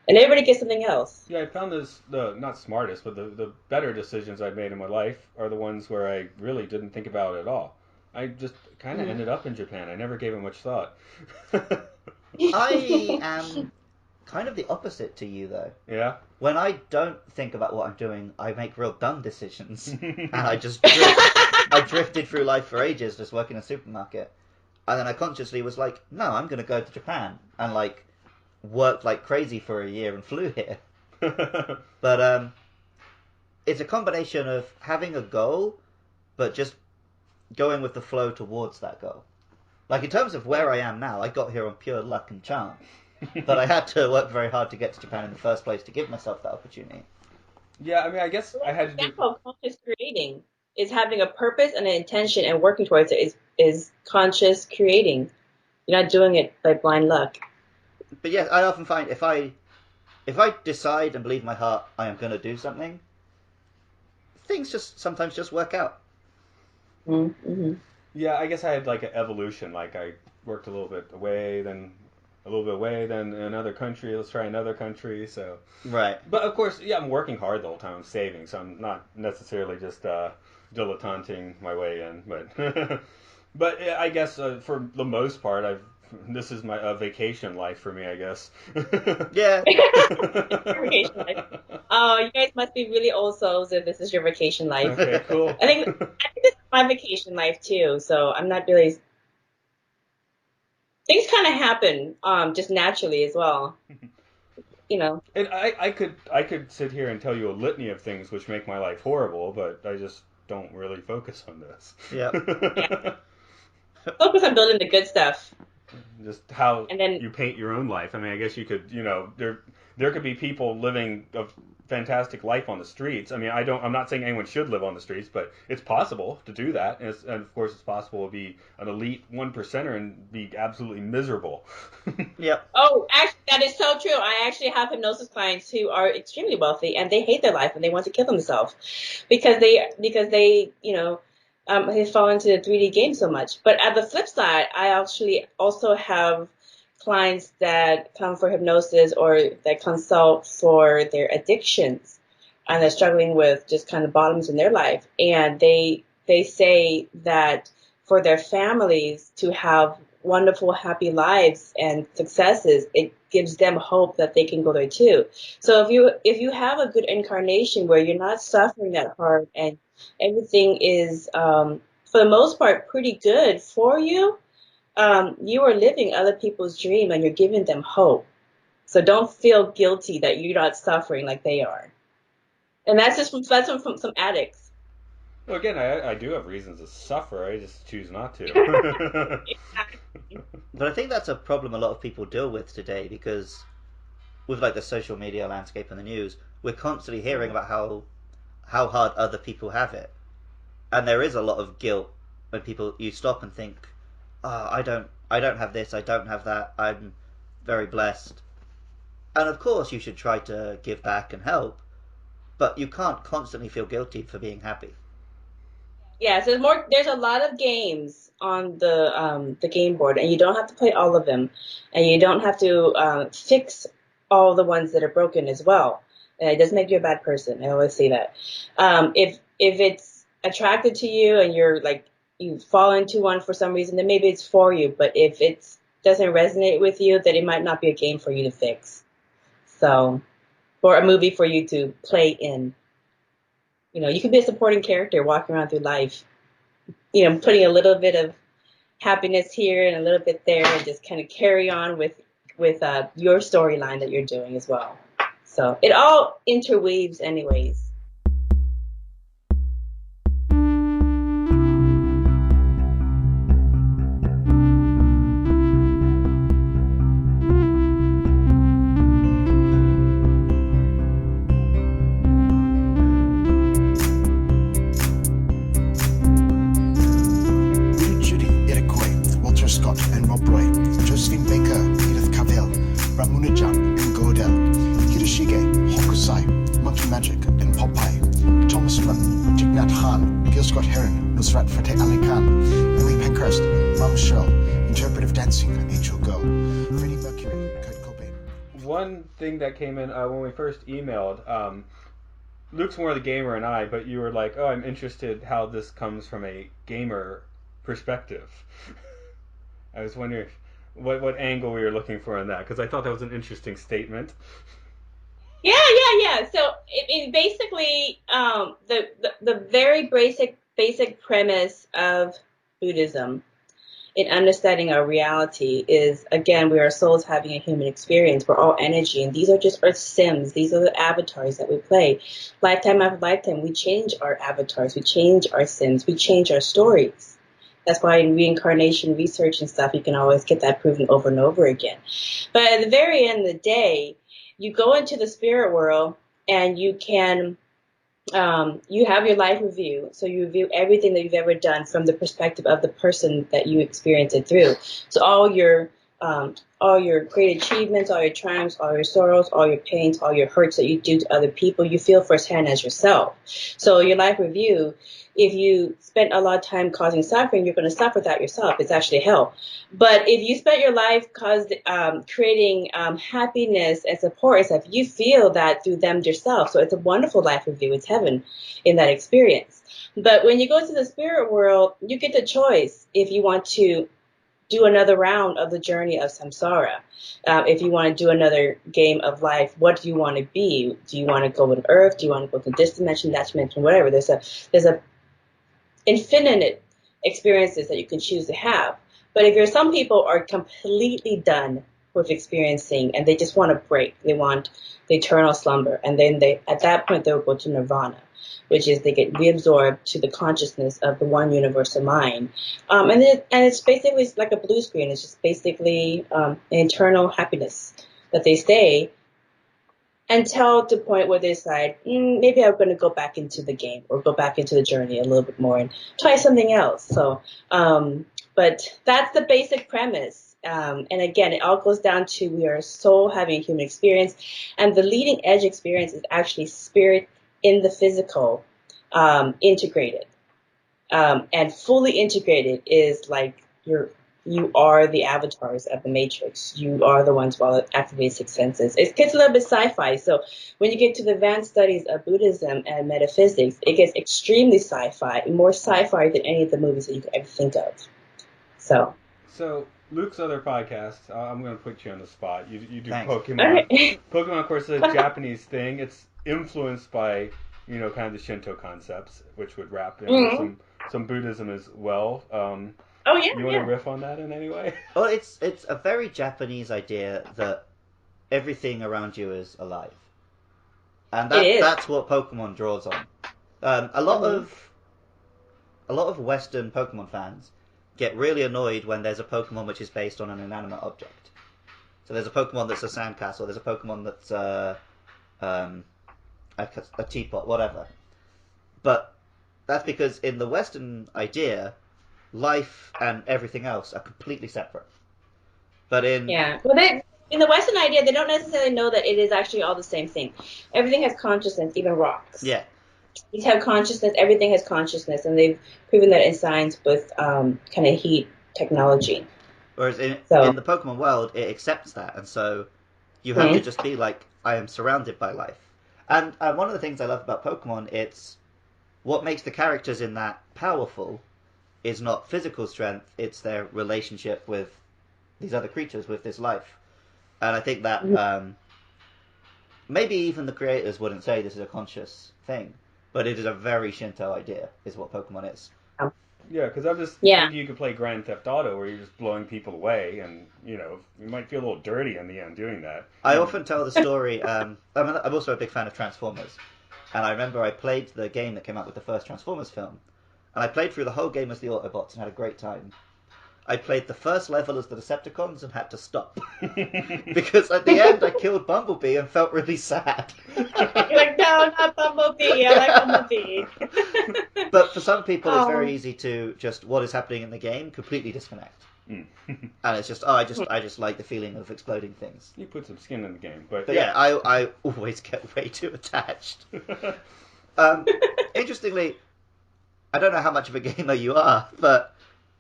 E: And everybody gets something else.
D: Yeah, I found the not smartest, but the better decisions I've made in my life are the ones where I really didn't think about it at all. I just kind of ended up in Japan. I never gave it much thought.
C: I am kind of the opposite to you, though.
D: Yeah?
C: When I don't think about what I'm doing, I make real dumb decisions. And I drifted through life for ages just working in a supermarket. And then I consciously was like, no, I'm going to go to Japan. And, like, worked like crazy for a year and flew here. But it's a combination of having a goal, but just going with the flow towards that goal. Like, in terms of where I am now, I got here on pure luck and charm. But I had to work very hard to get to Japan in the first place to give myself that opportunity.
D: Yeah, I mean, I guess I had to do...
E: Example of conscious creating is having a purpose and an intention and working towards it is conscious creating. You're not doing it by blind luck.
C: But yes, I often find if I decide and believe in my heart I am going to do something, things just sometimes just work out.
E: Mm-hmm.
D: Yeah, I guess I had like an evolution. Like I worked a little bit away, then a little bit away, then another country. Let's try another country. So
C: Right.
D: But of course, yeah, I'm working hard the whole time. I'm saving, so I'm not necessarily just dilettanting my way in. But but I guess for the most part, this is my vacation life for me, I guess.
C: Yeah.
E: Vacation life. Oh, you guys must be really old souls if this is your vacation life.
D: Okay, cool.
E: I think this is my vacation life too, so I'm not really. Things kind of happen just naturally as well. You know.
D: And I could sit here and tell you a litany of things which make my life horrible, but I just don't really focus on this.
C: Yeah.
E: Focus on building the good stuff.
D: Just how
E: And then-
D: you paint your own life. I mean, I guess you could, there could be people living a fantastic life on the streets. I mean, I'm not saying anyone should live on the streets, but it's possible to do that. And of course, it's possible to be an elite 1%er and be absolutely miserable.
C: Yep.
E: Oh, actually, that is so true. I actually have hypnosis clients who are extremely wealthy and they hate their life and they want to kill themselves because they they fall into the 3D game so much. But at the flip side, I actually also have clients that come for hypnosis or that consult for their addictions and they're struggling with just kind of bottoms in their life. And they say that for their families to have wonderful, happy lives and successes, it gives them hope that they can go there too. So if you have a good incarnation where you're not suffering that hard and everything is, for the most part, pretty good for you, you are living other people's dream and you're giving them hope. So don't feel guilty that you're not suffering like they are. And that's just from some addicts.
D: Well, again, I do have reasons to suffer. I just choose not to.
C: But I think that's a problem a lot of people deal with today because with like the social media landscape and the news, we're constantly hearing about how hard other people have it. And there is a lot of guilt when you stop and think, oh, I don't have this, I don't have that, I'm very blessed. And of course you should try to give back and help, but you can't constantly feel guilty for being happy.
E: Yeah, so there's a lot of games on the game board, and you don't have to play all of them, and you don't have to fix all the ones that are broken as well. And it doesn't make you a bad person. I always say that. If it's attracted to you and you're like you fall into one for some reason, then maybe it's for you. But if it doesn't resonate with you, then it might not be a game for you to fix. So, or a movie for you to play in. You know, you can be a supporting character walking around through life, you know, putting a little bit of happiness here and a little bit there and just kind of carry on with your storyline that you're doing as well. So it all interweaves anyways.
D: one thing that came in when we first emailed. Luke's more the gamer and I, but you were like, "Oh, I'm interested how this comes from a gamer perspective." I was wondering what angle we were looking for in that, because I thought that was an interesting statement.
E: Yeah. So it basically, the very basic premise of Buddhism in understanding our reality is, again, we are souls having a human experience. We're all energy, and these are just our sims. These are the avatars that we play. Lifetime after lifetime, we change our avatars, we change our sims, we change our stories. That's why in reincarnation research and stuff, you can always get that proven over and over again. But at the very end of the day, you go into the spirit world and you can you have your life review. So you review everything that you've ever done from the perspective of the person that you experience it through. So all your great achievements, all your triumphs, all your sorrows, all your pains, all your hurts that you do to other people, you feel firsthand as yourself. So your life review, if you spent a lot of time causing suffering, you're going to suffer that yourself. It's actually hell. But if you spent your life creating happiness and support and stuff, you feel that through them yourself. So it's a wonderful life review. It's heaven in that experience. But when you go to the spirit world, you get the choice if you want to do another round of the journey of samsara. If you want to do another game of life, what do you want to be? Do you want to go with Earth? Do you want to go to this dimension, that dimension, whatever? There's a infinite experiences that you can choose to have. But if some people are completely done with experiencing and they just want to break, they want the eternal slumber, and then at that point they'll go to nirvana, which is they get reabsorbed to the consciousness of the one universal mind. And it's basically like a blue screen. It's just basically an eternal happiness that they stay until the point where they decide, maybe I'm going to go back into the game or go back into the journey a little bit more and try something else. So, but that's the basic premise. And again, it all goes down to we are soul having a human experience, and the leading edge experience is actually spirit in the physical, integrated. And fully integrated is like you are the avatars of the Matrix. You are the ones who activate six senses. It gets a little bit sci-fi. So when you get to the advanced studies of Buddhism and metaphysics, it gets extremely sci-fi, more sci-fi than any of the movies that you could ever think of. So
D: Luke's other podcast, I'm going to put you on the spot. You do
C: Thanks.
D: Pokemon.
E: Okay.
D: Pokemon, of course, is a Japanese thing. It's influenced by, kind of the Shinto concepts, which would wrap in with some Buddhism as well.
E: Oh yeah.
D: You want to riff on that in any way?
C: Well, it's a very Japanese idea that everything around you is alive, and that's what Pokemon draws on. A lot of Western Pokemon fans get really annoyed when there's a Pokemon which is based on an inanimate object. So there's a Pokemon that's a sandcastle, there's a Pokemon that's a teapot, whatever. But that's because in the Western idea, life and everything else are completely separate. But in
E: the Western idea, they don't necessarily know that it is actually all the same thing. Everything has consciousness, even rocks.
C: Yeah.
E: These have consciousness. Everything has consciousness, and they've proven that in science with kind of heat technology.
C: Whereas in the Pokemon world, it accepts that, and so you have to just be like, I am surrounded by life. And one of the things I love about Pokemon, it's what makes the characters in that powerful is not physical strength, it's their relationship with these other creatures, with this life. And I think that maybe even the creators wouldn't say this is a conscious thing, but it is a very Shinto idea, is what Pokemon is.
D: Yeah, because I'm just thinking you could play Grand Theft Auto where you're just blowing people away, and you might feel a little dirty in the end doing that.
C: I often tell the story. I'm also a big fan of Transformers, and I remember I played the game that came out with the first Transformers film, and I played through the whole game as the Autobots and had a great time. I played the first level as the Decepticons and had to stop because at the end I killed Bumblebee and felt really sad.
E: You're like, no, not Bumblebee. I like Bumblebee.
C: But for some people, it's very easy to just what is happening in the game completely disconnect, and it's just I just like the feeling of exploding things.
D: You put some skin in the game, but
C: yeah, I always get way too attached. Interestingly, I don't know how much of a gamer you are, but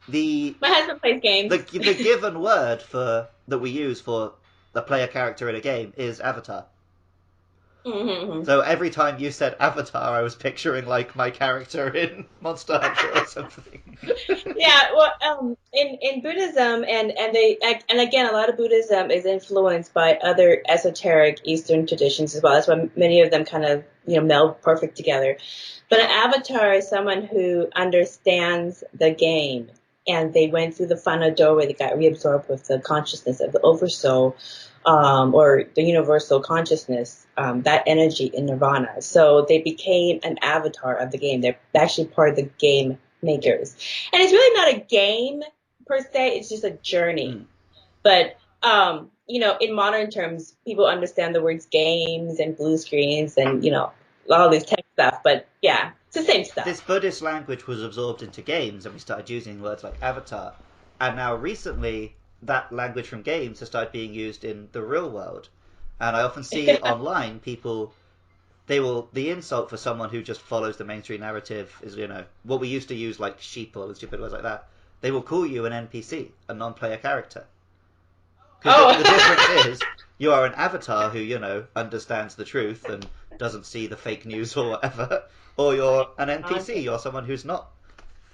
E: my husband plays games.
C: The given word that we use for the player character in a game is Avatar.
E: Mm-hmm.
C: So every time you said Avatar, I was picturing like my character in Monster Hunter or something.
E: Yeah, well, in Buddhism and again, a lot of Buddhism is influenced by other esoteric Eastern traditions as well. That's why many of them kind of meld perfect together. But an avatar is someone who understands the game, and they went through the final doorway. They got reabsorbed with the consciousness of the oversoul, or the universal consciousness, that energy in Nirvana. So they became an avatar of the game. They're actually part of the game makers. And it's really not a game per se, it's just a journey. But in modern terms, people understand the words games and blue screens and all this tech stuff. But yeah, it's the same stuff.
C: This Buddhist language was absorbed into games, and we started using words like avatar. And now recently, that language from games has started being used in the real world. And I often see online people, the insult for someone who just follows the mainstream narrative is, what we used to use like sheeple and stupid words like that. They will call you an NPC, a non-player character. Because the difference is, you are an avatar who, understands the truth and doesn't see the fake news or whatever. Or you're an NPC, you're someone who's not.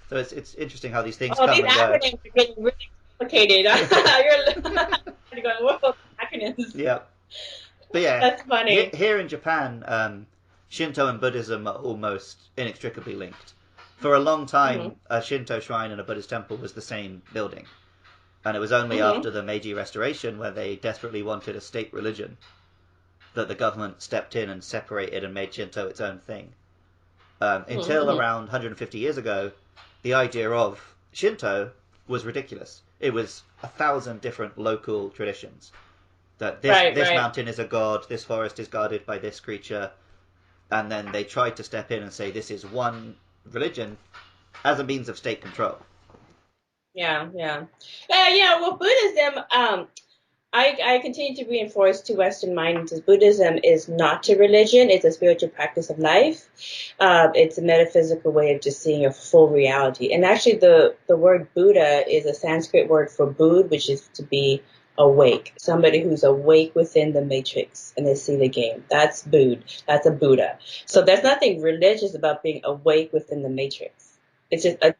C: So it's interesting how these things come and go.
E: These acronyms are getting really complicated. You're going, whoa, acronyms.
C: Yeah. But yeah,
E: that's funny.
C: Here in Japan, Shinto and Buddhism are almost inextricably linked. For a long time, a Shinto shrine and a Buddhist temple was the same building. And it was only after the Meiji Restoration, where they desperately wanted a state religion, that the government stepped in and separated and made Shinto its own thing. Until around 150 years ago, the idea of Shinto was ridiculous. It was 1,000 different local traditions. That this mountain is a god, this forest is guarded by this creature, and then they tried to step in and say this is one religion as a means of state control.
E: Yeah. Well, Buddhism, I continue to reinforce to Western minds that Buddhism is not a religion, it's a spiritual practice of life. It's a metaphysical way of just seeing a full reality. And actually the word Buddha is a Sanskrit word for Bud, which is to be awake. Somebody who's awake within the matrix and they see the game. That's Bud. That's a Buddha. So there's nothing religious about being awake within the matrix. It's just a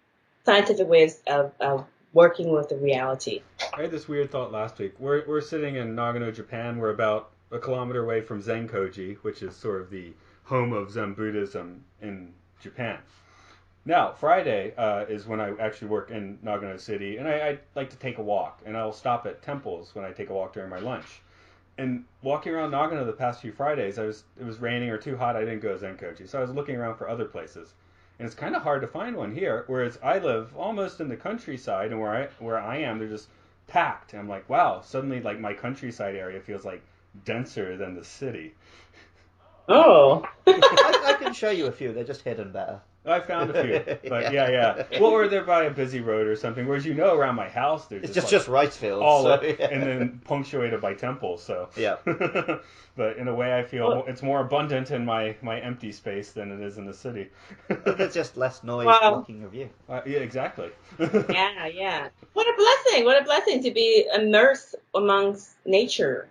E: scientific way of working with the reality.
D: I had this weird thought last week. We're sitting in Nagano, Japan. We're about a kilometer away from Zenkoji, which is sort of the home of Zen Buddhism in Japan. Now, Friday is when I actually work in Nagano City, and I like to take a walk, and I'll stop at temples when I take a walk during my lunch. And walking around Nagano the past few Fridays, it was raining or too hot. I didn't go to Zenkoji, so I was looking around for other places. And it's kind of hard to find one here, whereas I live almost in the countryside, and where I am, they're just packed. And I'm like, wow, suddenly like my countryside area feels like denser than the city.
E: Oh.
C: I can show you a few. They're just hidden better.
D: I found a few, but yeah. Well, or they're by a busy road or something. Whereas around my house, there's
C: it's just rice fields,
D: all up, and then punctuated by temples. So
C: yeah.
D: But in a way, I feel it's more abundant in my empty space than it is in the city.
C: There's just less noise blocking your view.
D: Yeah, exactly.
E: Yeah. What a blessing! What a blessing to be immersed amongst nature.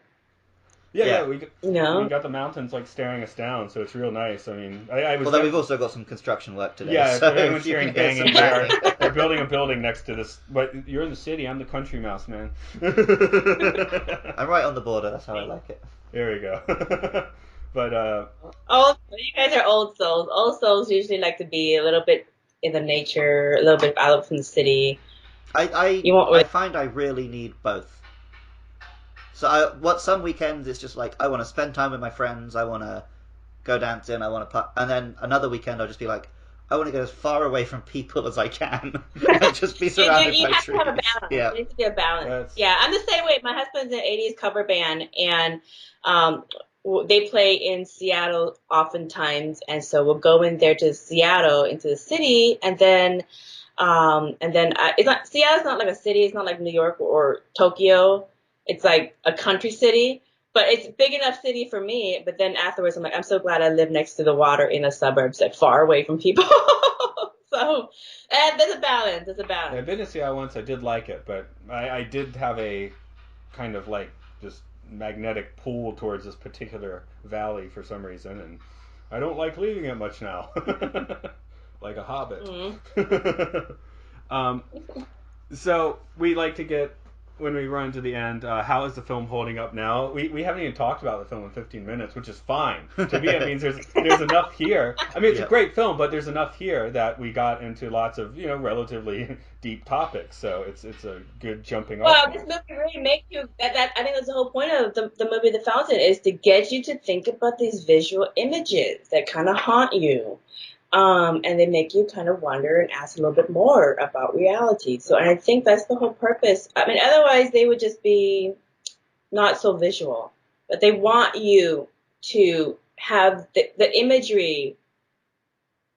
D: Yeah, we got the mountains like staring us down, so it's real nice. I mean,
C: Although we've also got some construction work today.
D: Yeah,
C: so
D: everyone's hearing banging. They're building a building next to this. But you're in the city. I'm the country mouse, man.
C: I'm right on the border. That's how I like it.
D: There we go. But
E: you guys are old souls. Old souls usually like to be a little bit in the nature, a little bit out from the city.
C: I find I really need both. So some weekends it's just like I want to spend time with my friends, I want to go dancing, I want to and then another weekend I'll just be like, I want to get as far away from people as I can and just be surrounded by trees.
E: You have to have a balance. Yeah. There needs to be a balance. Yeah, I'm the same way. My husband's an 80s cover band, and they play in Seattle oftentimes, and so we'll go in there to Seattle, into the city, and then Seattle's not like a city. It's not like New York or Tokyo. It's like a country city, but it's a big enough city for me. But then afterwards, I'm like, I'm so glad I live next to the water in the suburbs, like far away from people. So, and there's a balance. Yeah,
D: I've been to Seattle once. I did like it, but I did have a kind of like just magnetic pull towards this particular valley for some reason, and I don't like leaving it much now. Like a hobbit. So we like to get, when we run to the end, how is the film holding up now? We haven't even talked about the film in 15 minutes, which is fine. To me, it means there's enough here. I mean, it's a great film, but there's enough here that we got into lots of, relatively deep topics. So it's a good jumping off.
E: Well, this movie really makes you, that I think that's the whole point of the movie The Fountain, is to get you to think about these visual images that kind of haunt you. And they make you kind of wonder and ask a little bit more about reality. So, and I think that's the whole purpose. I mean, otherwise they would just be not so visual. But they want you to have the imagery.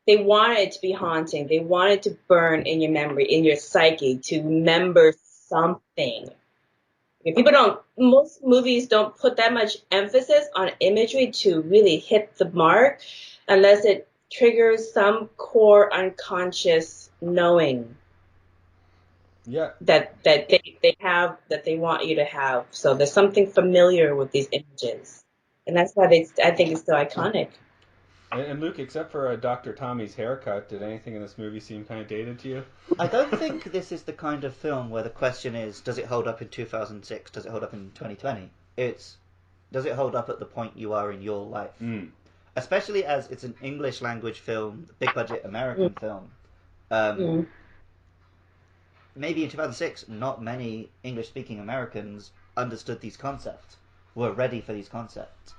E: They want it to be haunting. They want it to burn in your memory, in your psyche, to remember something. Most movies don't put that much emphasis on imagery to really hit the mark unless it triggers some core unconscious knowing that they have, that they want you to have. So there's something familiar with these images, and that's why I think it's so iconic.
D: And Luke, except for Dr. Tommy's haircut, did anything in this movie seem kind of dated to you?
C: I don't think this is the kind of film where the question is, does it hold up in 2006? Does it hold up in 2020? It's, does it hold up at the point you are in your life? Especially as it's an English language film, big budget American film. Maybe in 2006, not many English speaking Americans understood these concepts, were ready for these concepts.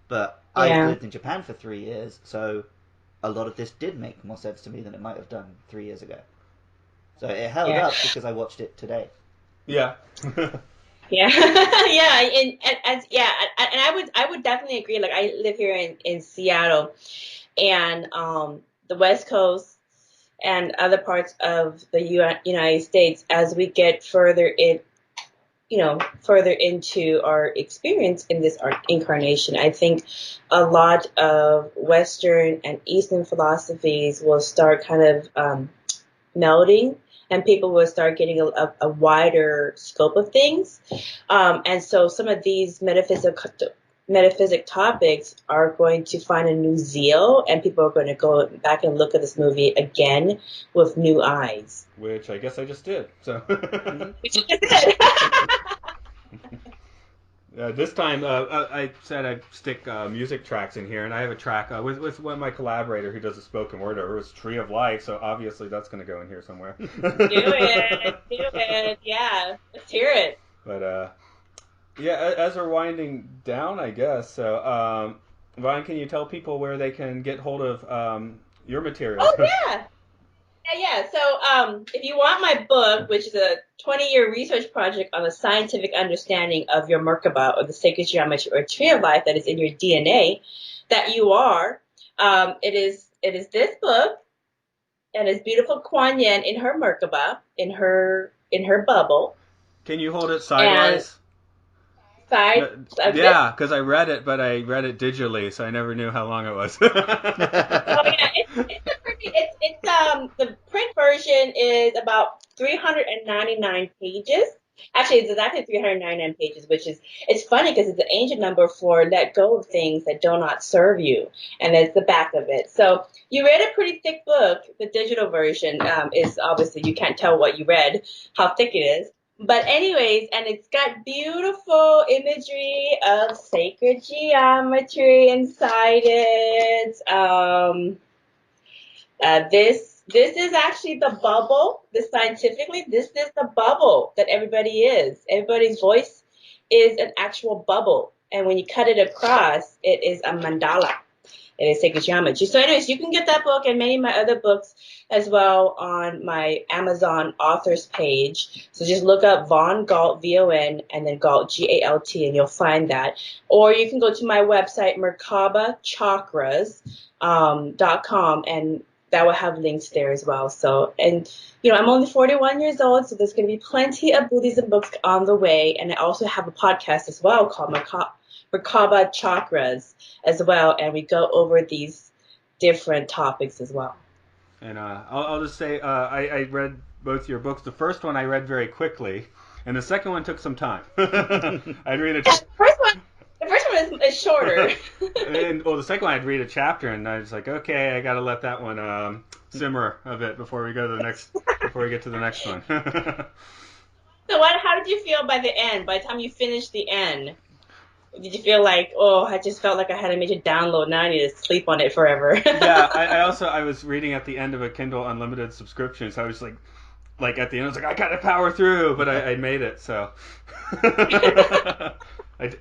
C: But I lived in Japan for 3 years, so a lot of this did make more sense to me than it might have done 3 years ago. So it held up because I watched it today.
D: Yeah.
E: And I would definitely agree. Like, I live here in Seattle, and the West Coast and other parts of the United States, as we get further into our experience in this incarnation, I think a lot of Western and Eastern philosophies will start kind of melding, and people will start getting a wider scope of things. And so some of these metaphysic topics are going to find a new zeal, and people are going to go back and look at this movie again with new eyes.
D: Which I guess I just did. So.
E: Which you just did.
D: This time, I said I'd stick music tracks in here, and I have a track with one of my collaborator who does a spoken word over. It's Tree of Life, so obviously that's going to go in here somewhere.
E: Do it, yeah. Let's hear it.
D: But, as we're winding down, I guess, so, Vaughn, can you tell people where they can get hold of your material?
E: Oh, yeah. So if you want my book, which is a 20-year research project on the scientific understanding of your Merkabah, or the sacred geometry or tree of life that is in your DNA, that you are, it is this book, and it's beautiful Kuan Yin in her Merkabah, in her bubble.
D: Can you hold it sideways? Yeah, because I read it, but I read it digitally, so I never knew how long it was. The print version is about 399 pages. Actually, it's exactly 399 pages, it's funny because it's an ancient number for let go of things that do not serve you, and that's the back of it. So you read a pretty thick book. The digital version is obviously, you can't tell what you read, how thick it is. But anyways, and it's got beautiful imagery of sacred geometry inside it. This is actually the bubble. This is the bubble that everybody is. Everybody's voice is an actual bubble. And when you cut it across, it is a mandala. It is sacred geometry. So anyways, you can get that book and many of my other books as well on my Amazon authors page. So just look up Von Galt, VON, and then Galt, GALT, and you'll find that. Or you can go to my website, merkabahchakras.com, and that will have links there as well. So, and I'm only 41 years old, so there's going to be plenty of Buddhism books on the way. And I also have a podcast as well called Merkabah Chakras as well, and we go over these different topics as well. And I'll just say I read both your books. The first one I read very quickly, and the second one took some time. I'd read it.
E: The first one is shorter.
D: And the second one I'd read a chapter, and I was like, okay, I got to let that one simmer a bit before we go to the next. Before we get to the next one.
E: So how did you feel by the end? By the time you finished the end, did you feel like, I just felt like I had a major download. Now I need to sleep on it forever.
D: Yeah, I was reading at the end of a Kindle Unlimited subscription, so I was like at the end, I was like, I gotta power through, but I made it, so. I did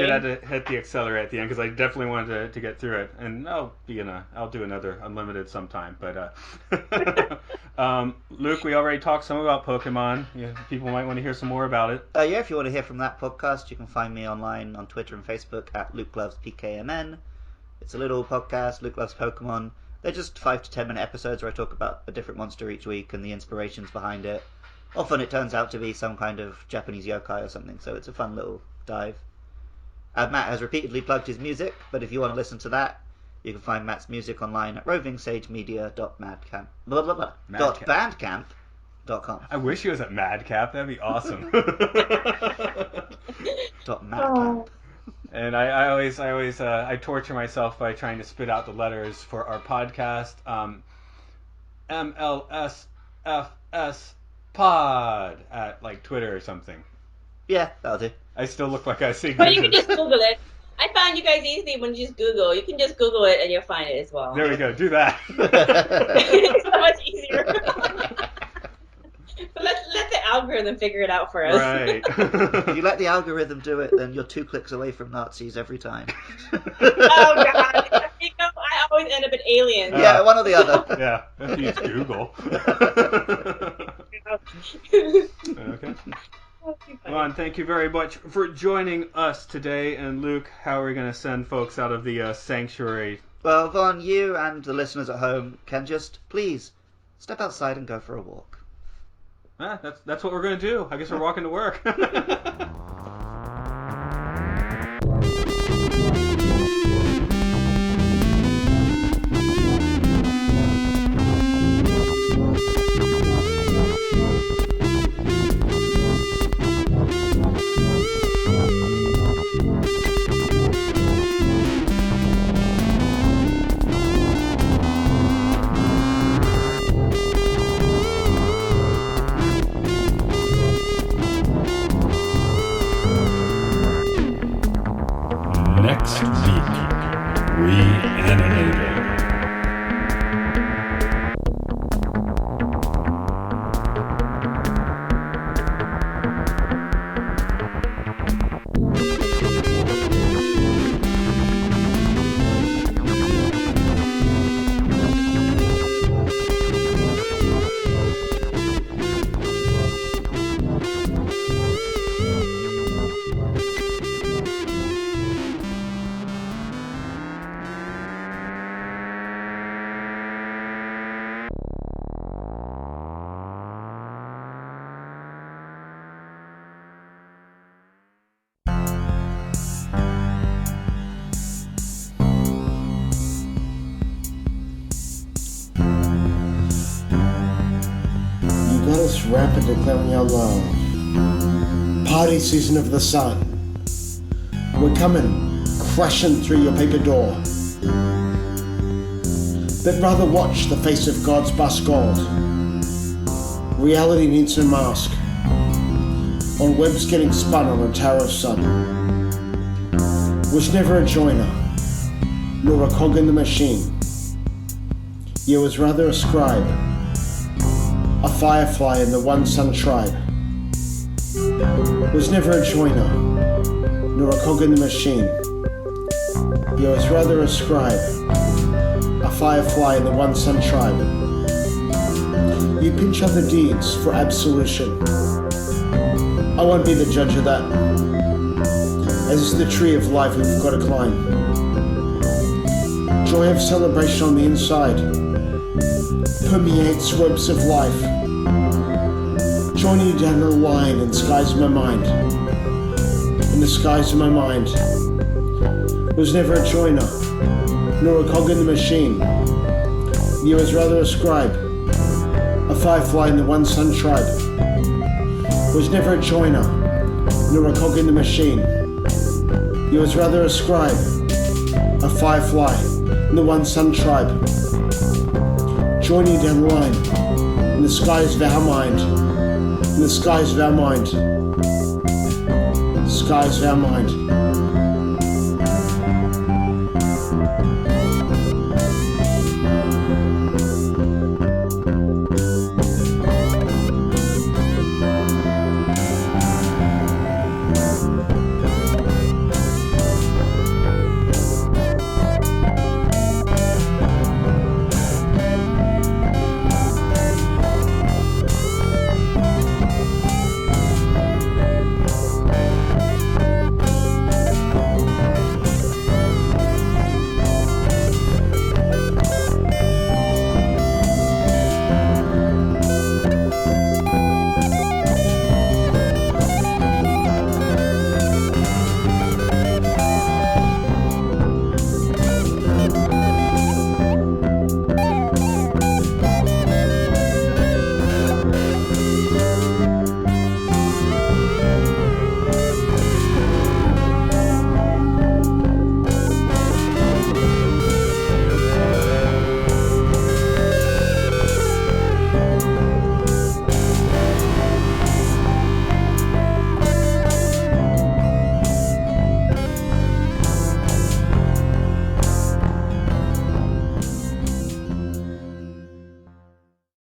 D: have to hit the accelerator at the end because I definitely wanted to get through it, and I'll do another Unlimited sometime. But Luke, we already talked some about Pokemon. People might want to hear some more about it.
C: Yeah, if you want to hear from that podcast, you can find me online on Twitter and Facebook at Luke Loves PKMN. It's a little podcast, Luke Loves Pokemon. They're just 5 to 10 minute episodes where I talk about a different monster each week and the inspirations behind it. Often it turns out to be some kind of Japanese yokai or something, so it's a fun little dive. Matt has repeatedly plugged his music, but if you want to listen to that, you can find Matt's music online at rovingsagemedia.bandcamp.com.
D: I wish he was at Madcap. That'd be awesome.
C: .madcamp.
D: And I always torture myself by trying to spit out the letters for our podcast. MLSFS pod at like Twitter or something.
C: Yeah, that'll do.
D: I still look like I see.
E: But you can just Google it. I found you guys easily when you just Google. You can just Google it and you'll find it as well.
D: There we go. Do that.
E: It's so much easier. So let the algorithm figure it out for us.
D: Right.
C: If you let the algorithm do it, then you're 2 clicks away from Nazis every time.
E: Oh God! I always end up in aliens.
C: Yeah, one or the other.
D: Yeah, if you use Google. Okay. Vaughn, thank you very much for joining us today. And Luke, how are we going to send folks out of the sanctuary?
C: Well, Vaughn, you and the listeners at home can just please step outside and go for a walk.
D: That's what we're going to do. I guess we're walking to work.
A: Next week, Reanimator.
F: Let us rapidly declaring our love. Party season of the sun. We're coming crashing through your paper door. But rather watch the face of God's bus gold. Reality needs no mask. On webs getting spun on a tower of sun. Was never a joiner, nor a cog in the machine. Yet was rather a scribe. A firefly in the one sun tribe. Was never a joiner, nor a cog in the machine. Yet was rather a scribe, a firefly in the one sun tribe. You pinch other deeds for absolution. I won't be the judge of that, as is the tree of life we've got to climb. Joy of celebration on the inside permeates webs of life. Joining you down the line in skies of my mind. In the skies of my mind. Was never a joiner, nor a cog in the machine. You was rather a scribe, a firefly in the one sun tribe. Was never a joiner, nor a cog in the machine. You was rather a scribe, a firefly in the one sun tribe. Join you down the line, in the skies of our mind, in the skies of our mind, the skies of our mind.